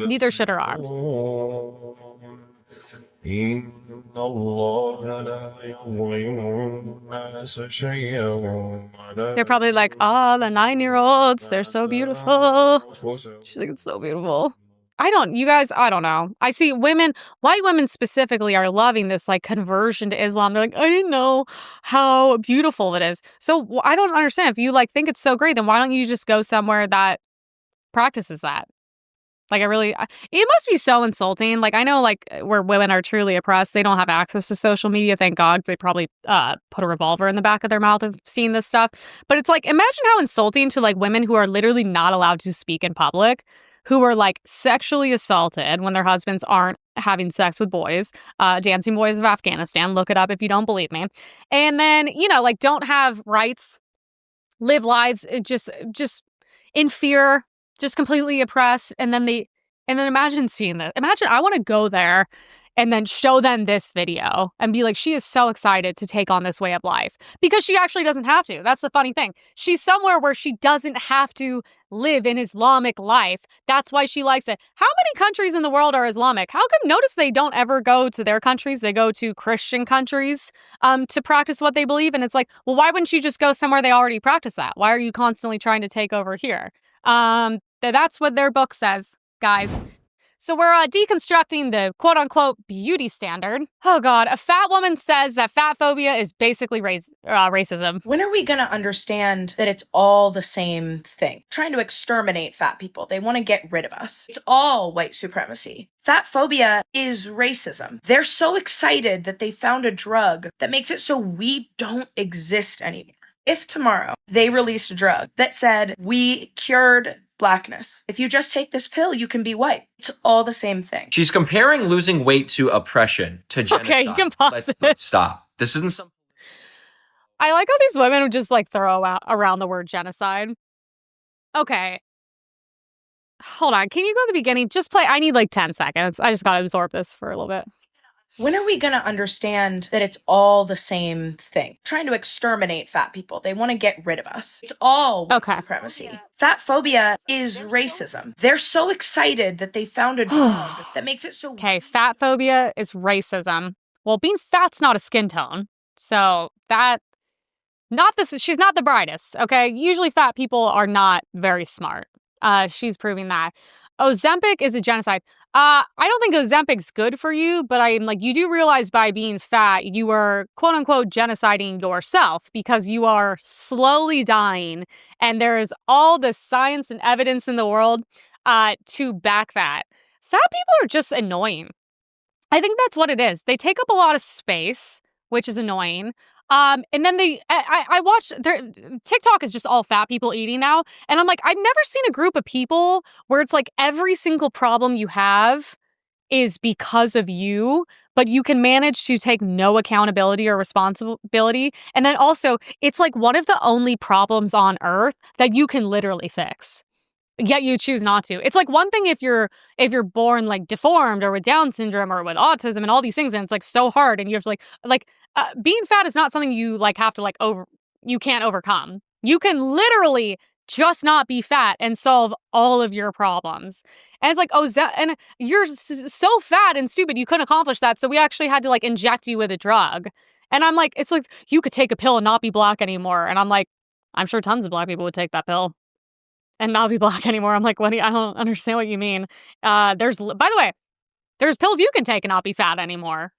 Neither should her arms. They're probably like, oh, the 9-year-olds, they're so beautiful. She's like, it's so beautiful. I don't know. I see white women specifically are loving this like conversion to Islam. They're like, I didn't know how beautiful it is. So I don't understand. If you like think it's so great, then why don't you just go somewhere that practices that? Like it must be so insulting. Like I know like where women are truly oppressed, they don't have access to social media. Thank God. They probably put a revolver in the back of their mouth of seeing this stuff. But it's like, imagine how insulting to like women who are literally not allowed to speak in public, who are like sexually assaulted when their husbands aren't having sex with boys, dancing boys of Afghanistan. Look it up if you don't believe me. And then, like don't have rights, live lives just in fear, just completely oppressed. And then imagine seeing this. Imagine I want to go there and then show them this video and be like, she is so excited to take on this way of life because she actually doesn't have to. That's the funny thing. She's somewhere where she doesn't have to live an Islamic life. That's why she likes it. How many countries in the world are Islamic? How come notice they don't ever go to their countries? They go to Christian countries to practice what they believe. And it's like, well, why wouldn't you just go somewhere they already practice that? Why are you constantly trying to take over here? That's what their book says, guys. So we're deconstructing the quote-unquote beauty standard. Oh, God. A fat woman says that fatphobia is basically racism. When are we going to understand that it's all the same thing? Trying to exterminate fat people. They want to get rid of us. It's all white supremacy. Fatphobia is racism. They're so excited that they found a drug that makes it so we don't exist anymore. If tomorrow they released a drug that said, we cured Blackness, if you just take this pill, you can be white. It's all the same thing. She's comparing losing weight to oppression, to genocide. Okay, you can pause it. Let's stop. This isn't some... I like how these women would just like throw out around the word genocide. Okay. Hold on. Can you go to the beginning? Just play. I need like 10 seconds. I just got to absorb this for a little bit. When are we going to understand that it's all the same thing? Trying to exterminate fat people. They want to get rid of us. It's all white supremacy. Fatphobia is racism. They're so excited that they found a drug that makes it so... Okay, fatphobia is racism. Well, being fat's not a skin tone. So she's not the brightest, okay? Usually fat people are not very smart. She's proving that. Ozempic is a genocide. I don't think Ozempic's good for you, but I'm like, you do realize by being fat, you are quote unquote genociding yourself because you are slowly dying. And there's all the science and evidence in the world to back that. Fat people are just annoying. I think that's what it is. They take up a lot of space, which is annoying. And then I watch TikTok is just all fat people eating now. And I'm like, I've never seen a group of people where it's like every single problem you have is because of you, but you can manage to take no accountability or responsibility. And then also it's like one of the only problems on earth that you can literally fix. Yet you choose not to. It's like one thing if you're born like deformed or with Down syndrome or with autism and all these things, and it's like so hard and you have to like being fat is not something you like have to you can't overcome. You can literally just not be fat and solve all of your problems. And it's like, and you're so fat and stupid, you couldn't accomplish that. So we actually had to like inject you with a drug. And I'm like, it's like you could take a pill and not be black anymore. And I'm like, I'm sure tons of black people would take that pill and not be black anymore. I'm like, I don't understand what you mean. By the way, there's pills you can take and not be fat anymore.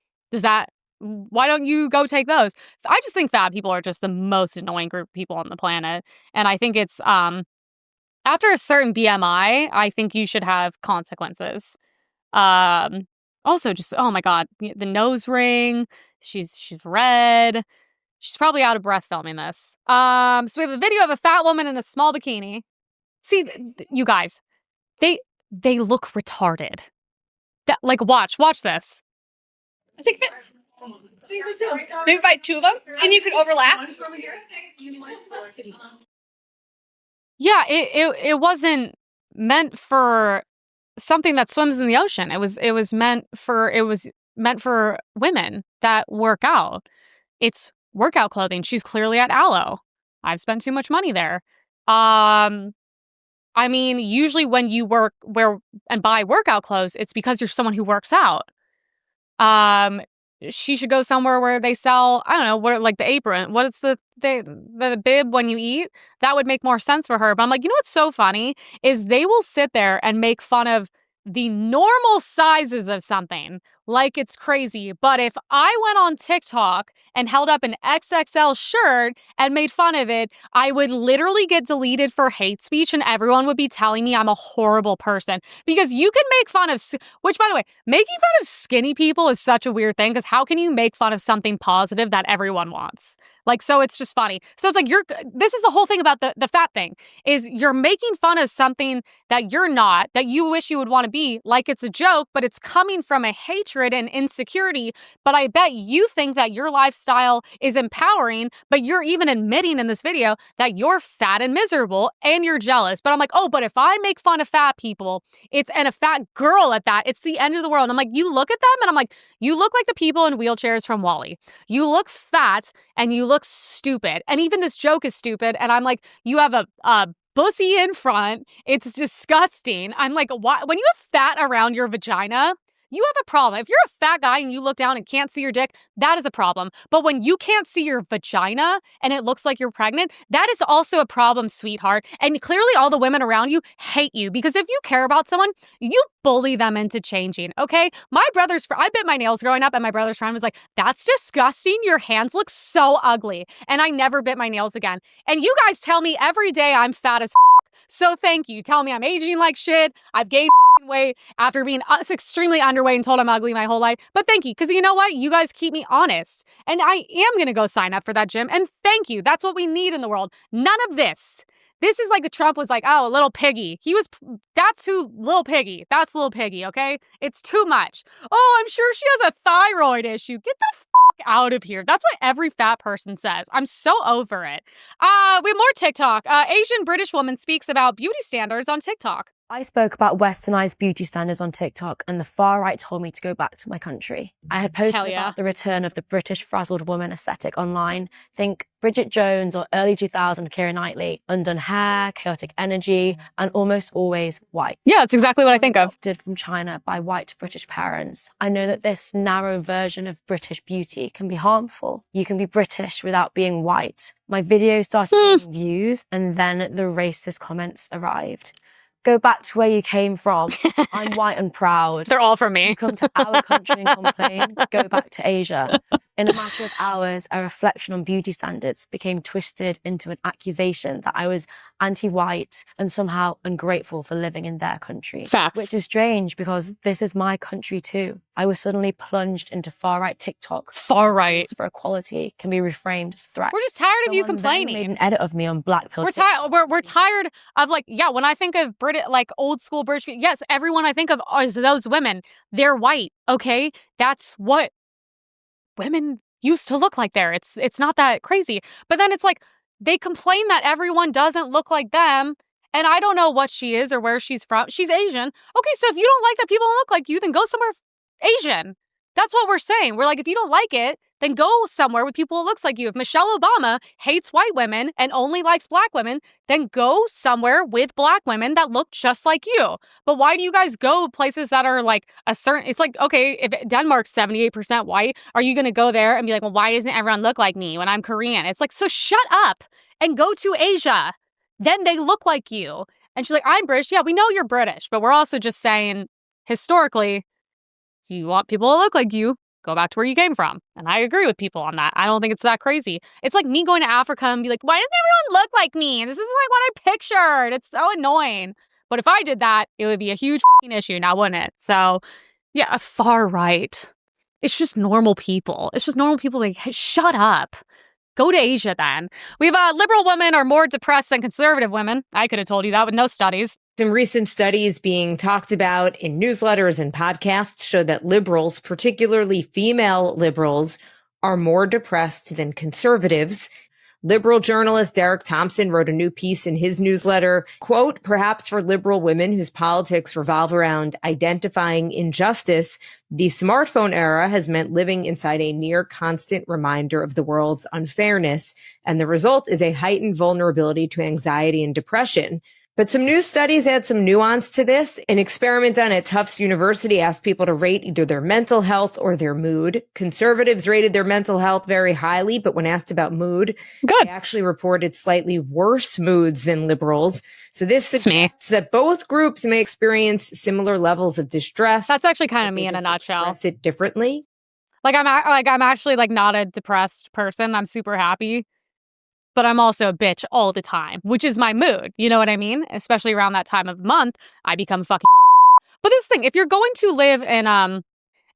Why don't you go take those? I just think fat people are just the most annoying group of people on the planet. And I think it's, after a certain BMI, I think you should have consequences. Also just, oh my God, the nose ring, she's red. She's probably out of breath filming this. So we have a video of a fat woman in a small bikini. See, you guys, they look retarded. Watch this. I think maybe buy two of them, and you could overlap. Yeah, it wasn't meant for something that swims in the ocean. It was meant for women that work out. It's workout clothing. She's clearly at Aloe. I've spent too much money there. I mean, usually when you wear and buy workout clothes, it's because you're someone who works out. She should go somewhere where they sell, I don't know, what, like the apron. What is the bib when you eat? That would make more sense for her. But I'm like, you know what's so funny is they will sit there and make fun of the normal sizes of something like it's crazy. But if I went on TikTok and held up an XXL shirt and made fun of it, I would literally get deleted for hate speech and everyone would be telling me I'm a horrible person. Because you can make fun of, which by the way, making fun of skinny people is such a weird thing because how can you make fun of something positive that everyone wants? Like, so it's just funny. So it's like, this is the whole thing about the fat thing, is you're making fun of something that you're not, that you wish you would want to be, like it's a joke, but it's coming from a hatred and insecurity. But I bet you think that your lifestyle is empowering, but you're even admitting in this video that you're fat and miserable and you're jealous. But I'm like, oh, but if I make fun of fat people, and a fat girl at that, it's the end of the world. And I'm like, you look at them and I'm like, you look like the people in wheelchairs from WALL-E. You look fat and you look stupid. And even this joke is stupid. And I'm like, you have a bussy in front. It's disgusting. I'm like, why? When you have fat around your vagina, you have a problem. If you're a fat guy and you look down and can't see your dick, that is a problem. But when you can't see your vagina and it looks like you're pregnant, that is also a problem, sweetheart. And clearly all the women around you hate you because if you care about someone, you bully them into changing, okay? I bit my nails growing up and my brother's friend was like, that's disgusting. Your hands look so ugly. And I never bit my nails again. And you guys tell me every day I'm fat as fuck. So thank you. Tell me I'm aging like shit. I've gained fucking weight after being extremely underweight and told I'm ugly my whole life. But thank you, because you know what? You guys keep me honest. And I am going to go sign up for that gym. And thank you. That's what we need in the world. None of this. This is like Trump was like, oh, little piggy. That's little piggy. That's little piggy, okay? It's too much. Oh, I'm sure she has a thyroid issue. Get the fuck out of here. That's what every fat person says. I'm so over it. We have more TikTok. Asian British woman speaks about beauty standards on TikTok. I spoke about westernized beauty standards on TikTok and the far right told me to go back to my country. I had posted about the return of the British frazzled woman aesthetic online. Think Bridget Jones or early 2000 Keira Knightley, undone hair, chaotic energy, and almost always white. Yeah, that's exactly what I think of. Adopted from China by white British parents. I know that this narrow version of British beauty can be harmful. You can be British without being white. My video started getting views and then the racist comments arrived. Go back to where you came from. I'm white and proud. They're all from me. You come to our country and complain. Go back to Asia. In a matter of hours, a reflection on beauty standards became twisted into an accusation that I was anti-white and somehow ungrateful for living in their country. Facts. Which is strange because this is my country too. I was suddenly plunged into far-right TikTok. Far-right. For equality can be reframed as threat. We're just tired of you complaining. Made an edit of me on Black Pill. We're tired of when I think of old school British people, yes, everyone I think of is those women. They're white, okay? That's what women used to look like there. It's not that crazy. But then it's like they complain that everyone doesn't look like them. And I don't know what she is or where she's from. She's Asian. Okay, so if you don't like that people don't look like you, then go somewhere Asian. That's what we're saying. We're like, if you don't like it, then go somewhere with people who looks like you. If Michelle Obama hates white women and only likes black women, then go somewhere with black women that look just like you. But why do you guys go places that are like it's like, okay, if Denmark's 78% white, are you going to go there and be like, well, why doesn't everyone look like me when I'm Korean? It's like, so shut up and go to Asia. Then they look like you. And she's like, I'm British. Yeah, we know you're British, but we're also just saying historically, if you want people to look like you, go back to where you came from. And I agree with people on that. I don't think it's that crazy. It's like me going to Africa and be like, why doesn't everyone look like me? This isn't like what I pictured. It's so annoying. But if I did that, it would be a huge fucking issue now, wouldn't it? So yeah, far right. It's just normal people. It's just normal people like, hey, shut up. Go to Asia then. We have liberal women are more depressed than conservative women. I could have told you that with no studies. Some recent studies being talked about in newsletters and podcasts show that liberals, particularly female liberals, are more depressed than conservatives. Liberal journalist Derek Thompson wrote a new piece in his newsletter, quote, perhaps for liberal women whose politics revolve around identifying injustice, the smartphone era has meant living inside a near constant reminder of the world's unfairness, and the result is a heightened vulnerability to anxiety and depression. But some new studies add some nuance to this. An experiment done at Tufts University asked people to rate either their mental health or their mood. Conservatives rated their mental health very highly, but when asked about mood, they actually reported slightly worse moods than liberals. So this suggests that both groups may experience similar levels of distress. That's actually kind of me in a nutshell. Express it differently. I'm actually not a depressed person. I'm super happy. But I'm also a bitch all the time, which is my mood. You know what I mean? Especially around that time of the month, I become a fucking monster. But this thing, if you're going to live in,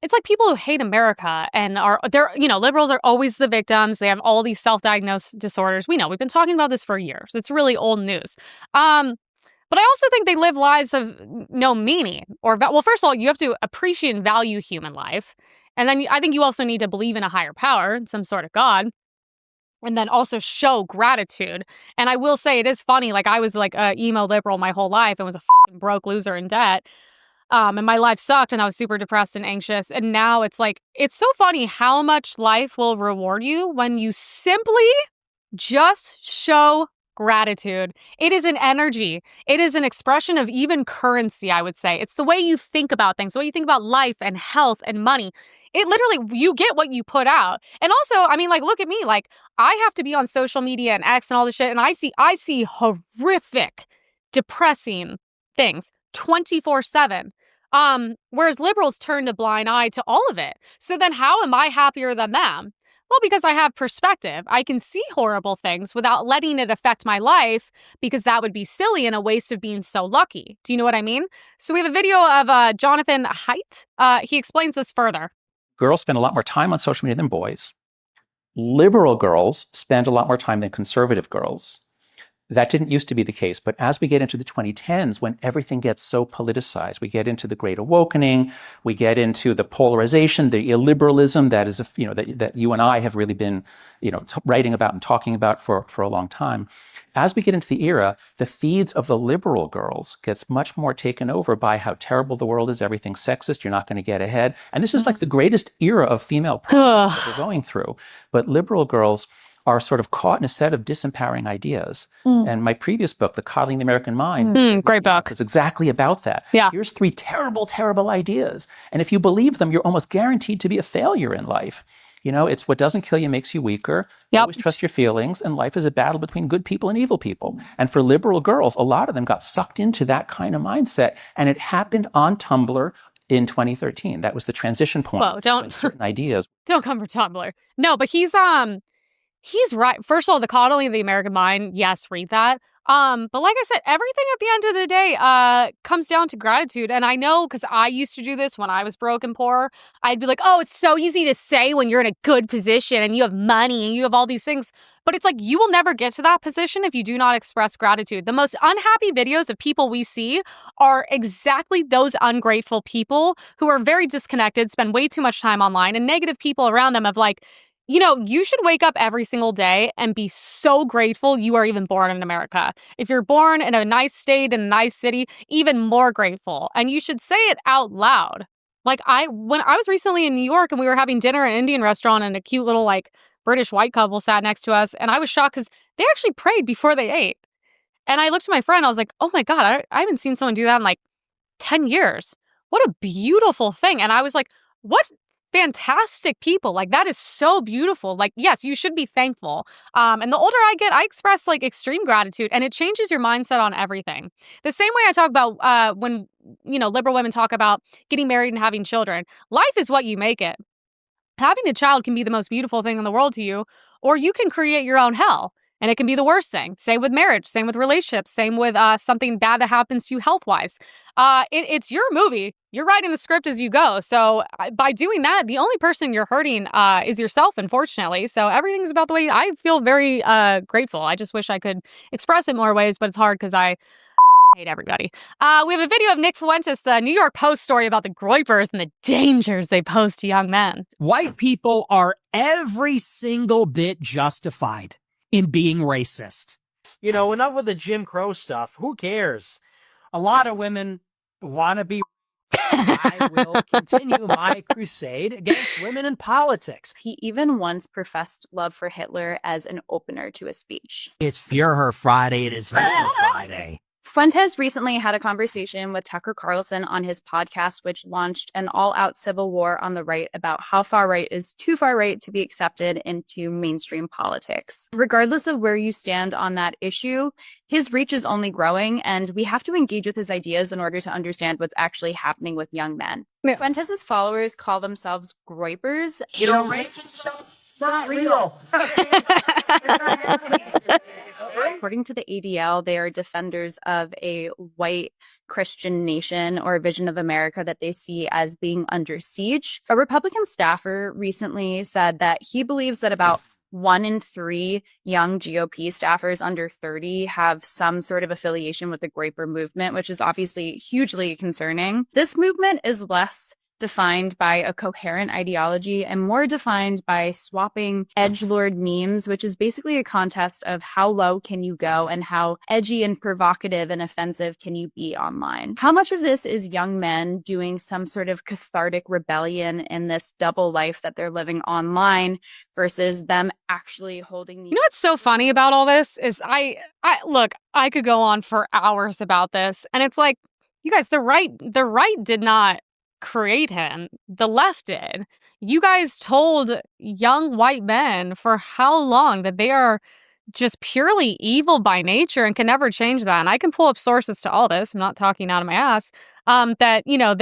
it's like people who hate America and liberals are always the victims. They have all these self-diagnosed disorders. We know, we've been talking about this for years. It's really old news. But I also think they live lives of no meaning. Well, first of all, you have to appreciate and value human life. And then I think you also need to believe in a higher power, some sort of God. And then also show gratitude. And I will say it is funny. I was a emo liberal my whole life and was a fucking broke loser in debt. And my life sucked and I was super depressed and anxious. And now it's so funny how much life will reward you when you simply just show gratitude. It is an energy. It is an expression of even currency, I would say. It's the way you think about things, the way you think about life and health and money. It literally, you get what you put out. And also, look at me. I have to be on social media and X and all this shit. And I see horrific, depressing things 24/7. Whereas liberals turn a blind eye to all of it. So then how am I happier than them? Well, because I have perspective. I can see horrible things without letting it affect my life because that would be silly and a waste of being so lucky. Do you know what I mean? So we have a video of Jonathan Haidt. He explains this further. Girls spend a lot more time on social media than boys. Liberal girls spend a lot more time than conservative girls. That didn't used to be the case, but as we get into the 2010s, when everything gets so politicized, we get into the Great Awakening, we get into the polarization, the illiberalism that is, that you and I have really been, writing about and talking about for a long time. As we get into the era, the feeds of the liberal girls gets much more taken over by how terrible the world is, everything's sexist, you're not going to get ahead. And this is the greatest era of female power that we're going through. But liberal girls are sort of caught in a set of disempowering ideas. And my previous book, The Coddling the American Mind, great book, is exactly about that. Yeah. Here's 3 terrible, terrible ideas. And if you believe them, you're almost guaranteed to be a failure in life. It's what doesn't kill you makes you weaker. Yep. Always trust your feelings. And life is a battle between good people and evil people. And for liberal girls, a lot of them got sucked into that kind of mindset. And it happened on Tumblr in 2013. That was the transition point. Whoa, don't certain ideas. Don't come for Tumblr. No, but he's right. First of all, The Coddling of the American Mind, yes, read that. But like I said, everything at the end of the day comes down to gratitude. And I know because I used to do this when I was broke and poor. I'd be like, oh, it's so easy to say when you're in a good position and you have money and you have all these things. But it's you will never get to that position if you do not express gratitude. The most unhappy videos of people we see are exactly those ungrateful people who are very disconnected, spend way too much time online, and negative people around them of you should wake up every single day and be so grateful you are even born in America. If you're born in a nice state, in a nice city, even more grateful. And you should say it out loud. When I was recently in New York and we were having dinner at an Indian restaurant and a cute little British white couple sat next to us. And I was shocked because they actually prayed before they ate. And I looked at my friend, I was like, oh my God, I haven't seen someone do that in 10 years. What a beautiful thing. And I was like, what fantastic people. That is so beautiful. Yes, you should be thankful. And the older I get, I express extreme gratitude, and it changes your mindset on everything. The same way I talk about when, liberal women talk about getting married and having children. Life is what you make it. Having a child can be the most beautiful thing in the world to you, or you can create your own hell. And it can be the worst thing. Same with marriage, same with relationships, same with something bad that happens to you health-wise. It's your movie. You're writing the script as you go. So by doing that, the only person you're hurting is yourself, unfortunately. So everything's about the way I feel very grateful. I just wish I could express it more ways, but it's hard because I fucking hate everybody. We have a video of Nick Fuentes, the New York Post story about the groypers and the dangers they pose to young men. White people are every single bit justified in being racist. You know, enough with the Jim Crow stuff. Who cares? A lot of women want to be. I will continue my crusade against women in politics. He even once professed love for Hitler as an opener to a speech. It's Fear Her Friday. It is Hitler Friday. Fuentes recently had a conversation with Tucker Carlson on his podcast, which launched an all-out civil war on the right about how far right is too far right to be accepted into mainstream politics. Regardless of where you stand on that issue, his reach is only growing, and we have to engage with his ideas in order to understand what's actually happening with young men. Yeah. Fuentes' followers call themselves groypers. You know, racism not real. According to the ADL, they are defenders of a white Christian nation or a vision of America that they see as being under siege. A Republican staffer recently said that he believes that about 1 in 3 young GOP staffers under 30 have some sort of affiliation with the Groyper movement, which is obviously hugely concerning. This movement is less defined by a coherent ideology and more defined by swapping edgelord memes, which is basically a contest of how low can you go and how edgy and provocative and offensive can you be online. How much of this is young men doing some sort of cathartic rebellion in this double life that they're living online versus them actually holding the— You know what's so funny about all this is I look, I could go on for hours about this, and it's like, you guys, the right did not create him. The left did. You guys told young white men for how long that they are just purely evil by nature and can never change that. And I can pull up sources to all this. I'm not talking out of my ass. That, you know,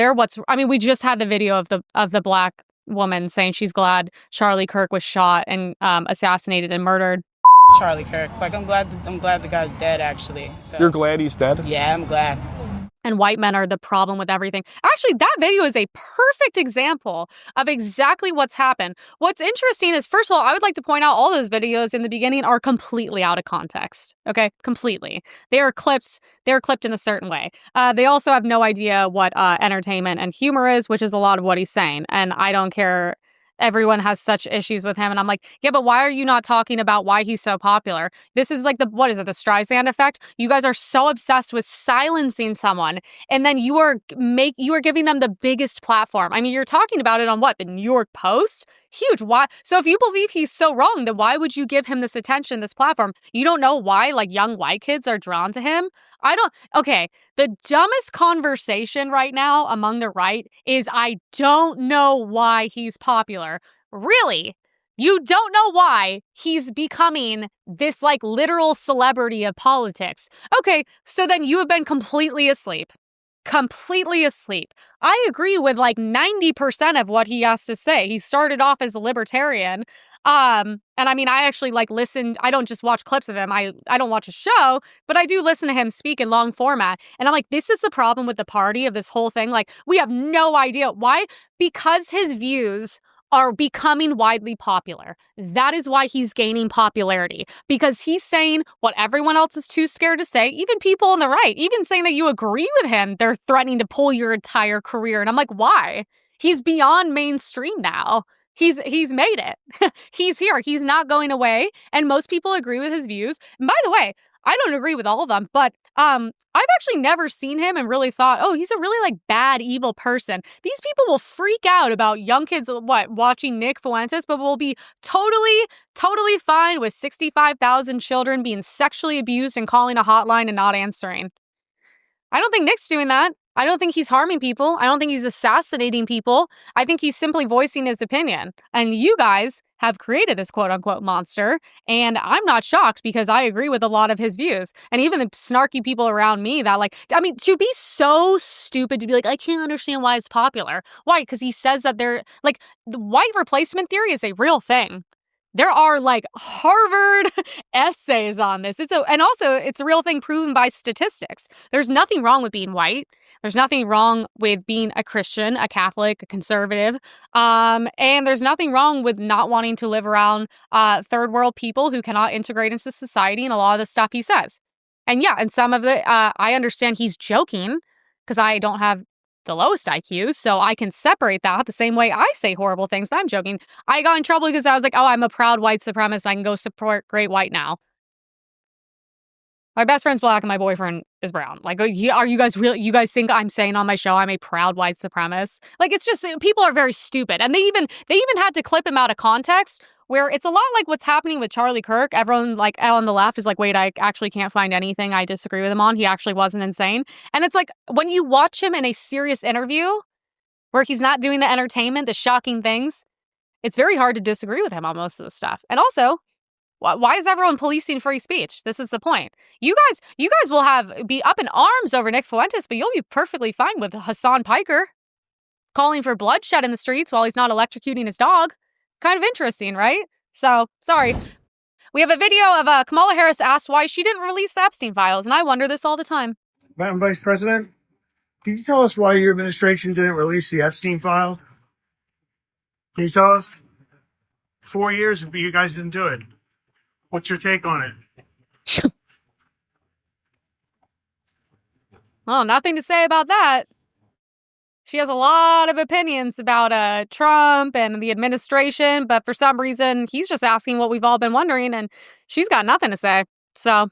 we just had the video of the black woman saying she's glad Charlie Kirk was shot and assassinated and murdered. Charlie Kirk. Like, I'm glad the guy's dead, actually. So. You're glad he's dead? Yeah, I'm glad. And white men are the problem with everything. Actually, that video is a perfect example of exactly what's happened. What's interesting is, first of all, I would like to point out all those videos in the beginning are completely out of context. Okay, completely. They are clipped in a certain way. They also have no idea what entertainment and humor is, which is a lot of what he's saying. And I don't care. Everyone has such issues with him. And I'm like, yeah, but why are you not talking about why he's so popular? This is like the Streisand effect? You guys are so obsessed with silencing someone. And then you are giving them the biggest platform. I mean, you're talking about it on what? The New York Post? Huge. Why? So if you believe he's so wrong, then why would you give him this attention, this platform? You don't know why, like, young white kids are drawn to him? Okay, the dumbest conversation right now among the right is, I don't know why he's popular. Really? You don't know why he's becoming this, like, literal celebrity of politics. Okay, so then you have been completely asleep. Completely asleep. I agree with like 90% of what he has to say. He started off as a libertarian. And I mean, I actually like listened. I don't just watch clips of him. I don't watch a show, but I do listen to him speak in long format. And I'm like, this is the problem with the party of this whole thing. Like, we have no idea why, because his views are becoming widely popular. That is why he's gaining popularity, because he's saying what everyone else is too scared to say. Even people on the right, even saying that you agree with him, they're threatening to pull your entire career. And I'm like, why? He's beyond mainstream now. He's made it. He's here. He's not going away. And most people agree with his views. And by the way, I don't agree with all of them, but I've actually never seen him and really thought, oh, he's a really like bad, evil person. These people will freak out about young kids watching Nick Fuentes, but will be totally fine with 65,000 children being sexually abused and calling a hotline and not answering. I don't think Nick's doing that. I don't think he's harming people. I don't think he's assassinating people. I think he's simply voicing his opinion. And you guys have created this quote-unquote monster, and I'm not shocked because I agree with a lot of his views. And even the snarky people around me that like, I mean, to be so stupid to be like, I can't understand why it's popular. Why? Because he says that they're like, the white replacement theory is a real thing. There are like Harvard essays on this. And also it's a real thing proven by statistics. There's nothing wrong with being white. There's nothing wrong with being a Christian, a Catholic, a conservative. And there's nothing wrong with not wanting to live around third world people who cannot integrate into society and a lot of the stuff he says. And yeah, and some of the, I understand he's joking because I don't have the lowest IQs, so I can separate that the same way I say horrible things. I'm joking. I got in trouble because I was like, oh, I'm a proud white supremacist. I can go support Great White now. My best friend's black and my boyfriend is brown. Like, are you guys really, you guys think I'm saying on my show I'm a proud white supremacist? Like, it's just, people are very stupid. And they even had to clip him out of context, where it's a lot like what's happening with Charlie Kirk. Everyone, like, on the left is like, wait, I actually can't find anything I disagree with him on. He actually wasn't insane. And it's like, when you watch him in a serious interview where he's not doing the entertainment, the shocking things, it's very hard to disagree with him on most of the stuff. And also, why is everyone policing free speech? This is the point. You guys will be up in arms over Nick Fuentes, but you'll be perfectly fine with Hassan Piker calling for bloodshed in the streets while he's not electrocuting his dog. Kind of interesting, right? So, sorry. We have a video of Kamala Harris asked why she didn't release the Epstein files, and I wonder this all the time. Madam Vice President, can you tell us why your administration didn't release the Epstein files? Can you tell us? 4 years, but you guys didn't do it. What's your take on it? Well, nothing to say about that. She has a lot of opinions about Trump and the administration, but for some reason, he's just asking what we've all been wondering, and she's got nothing to say. So...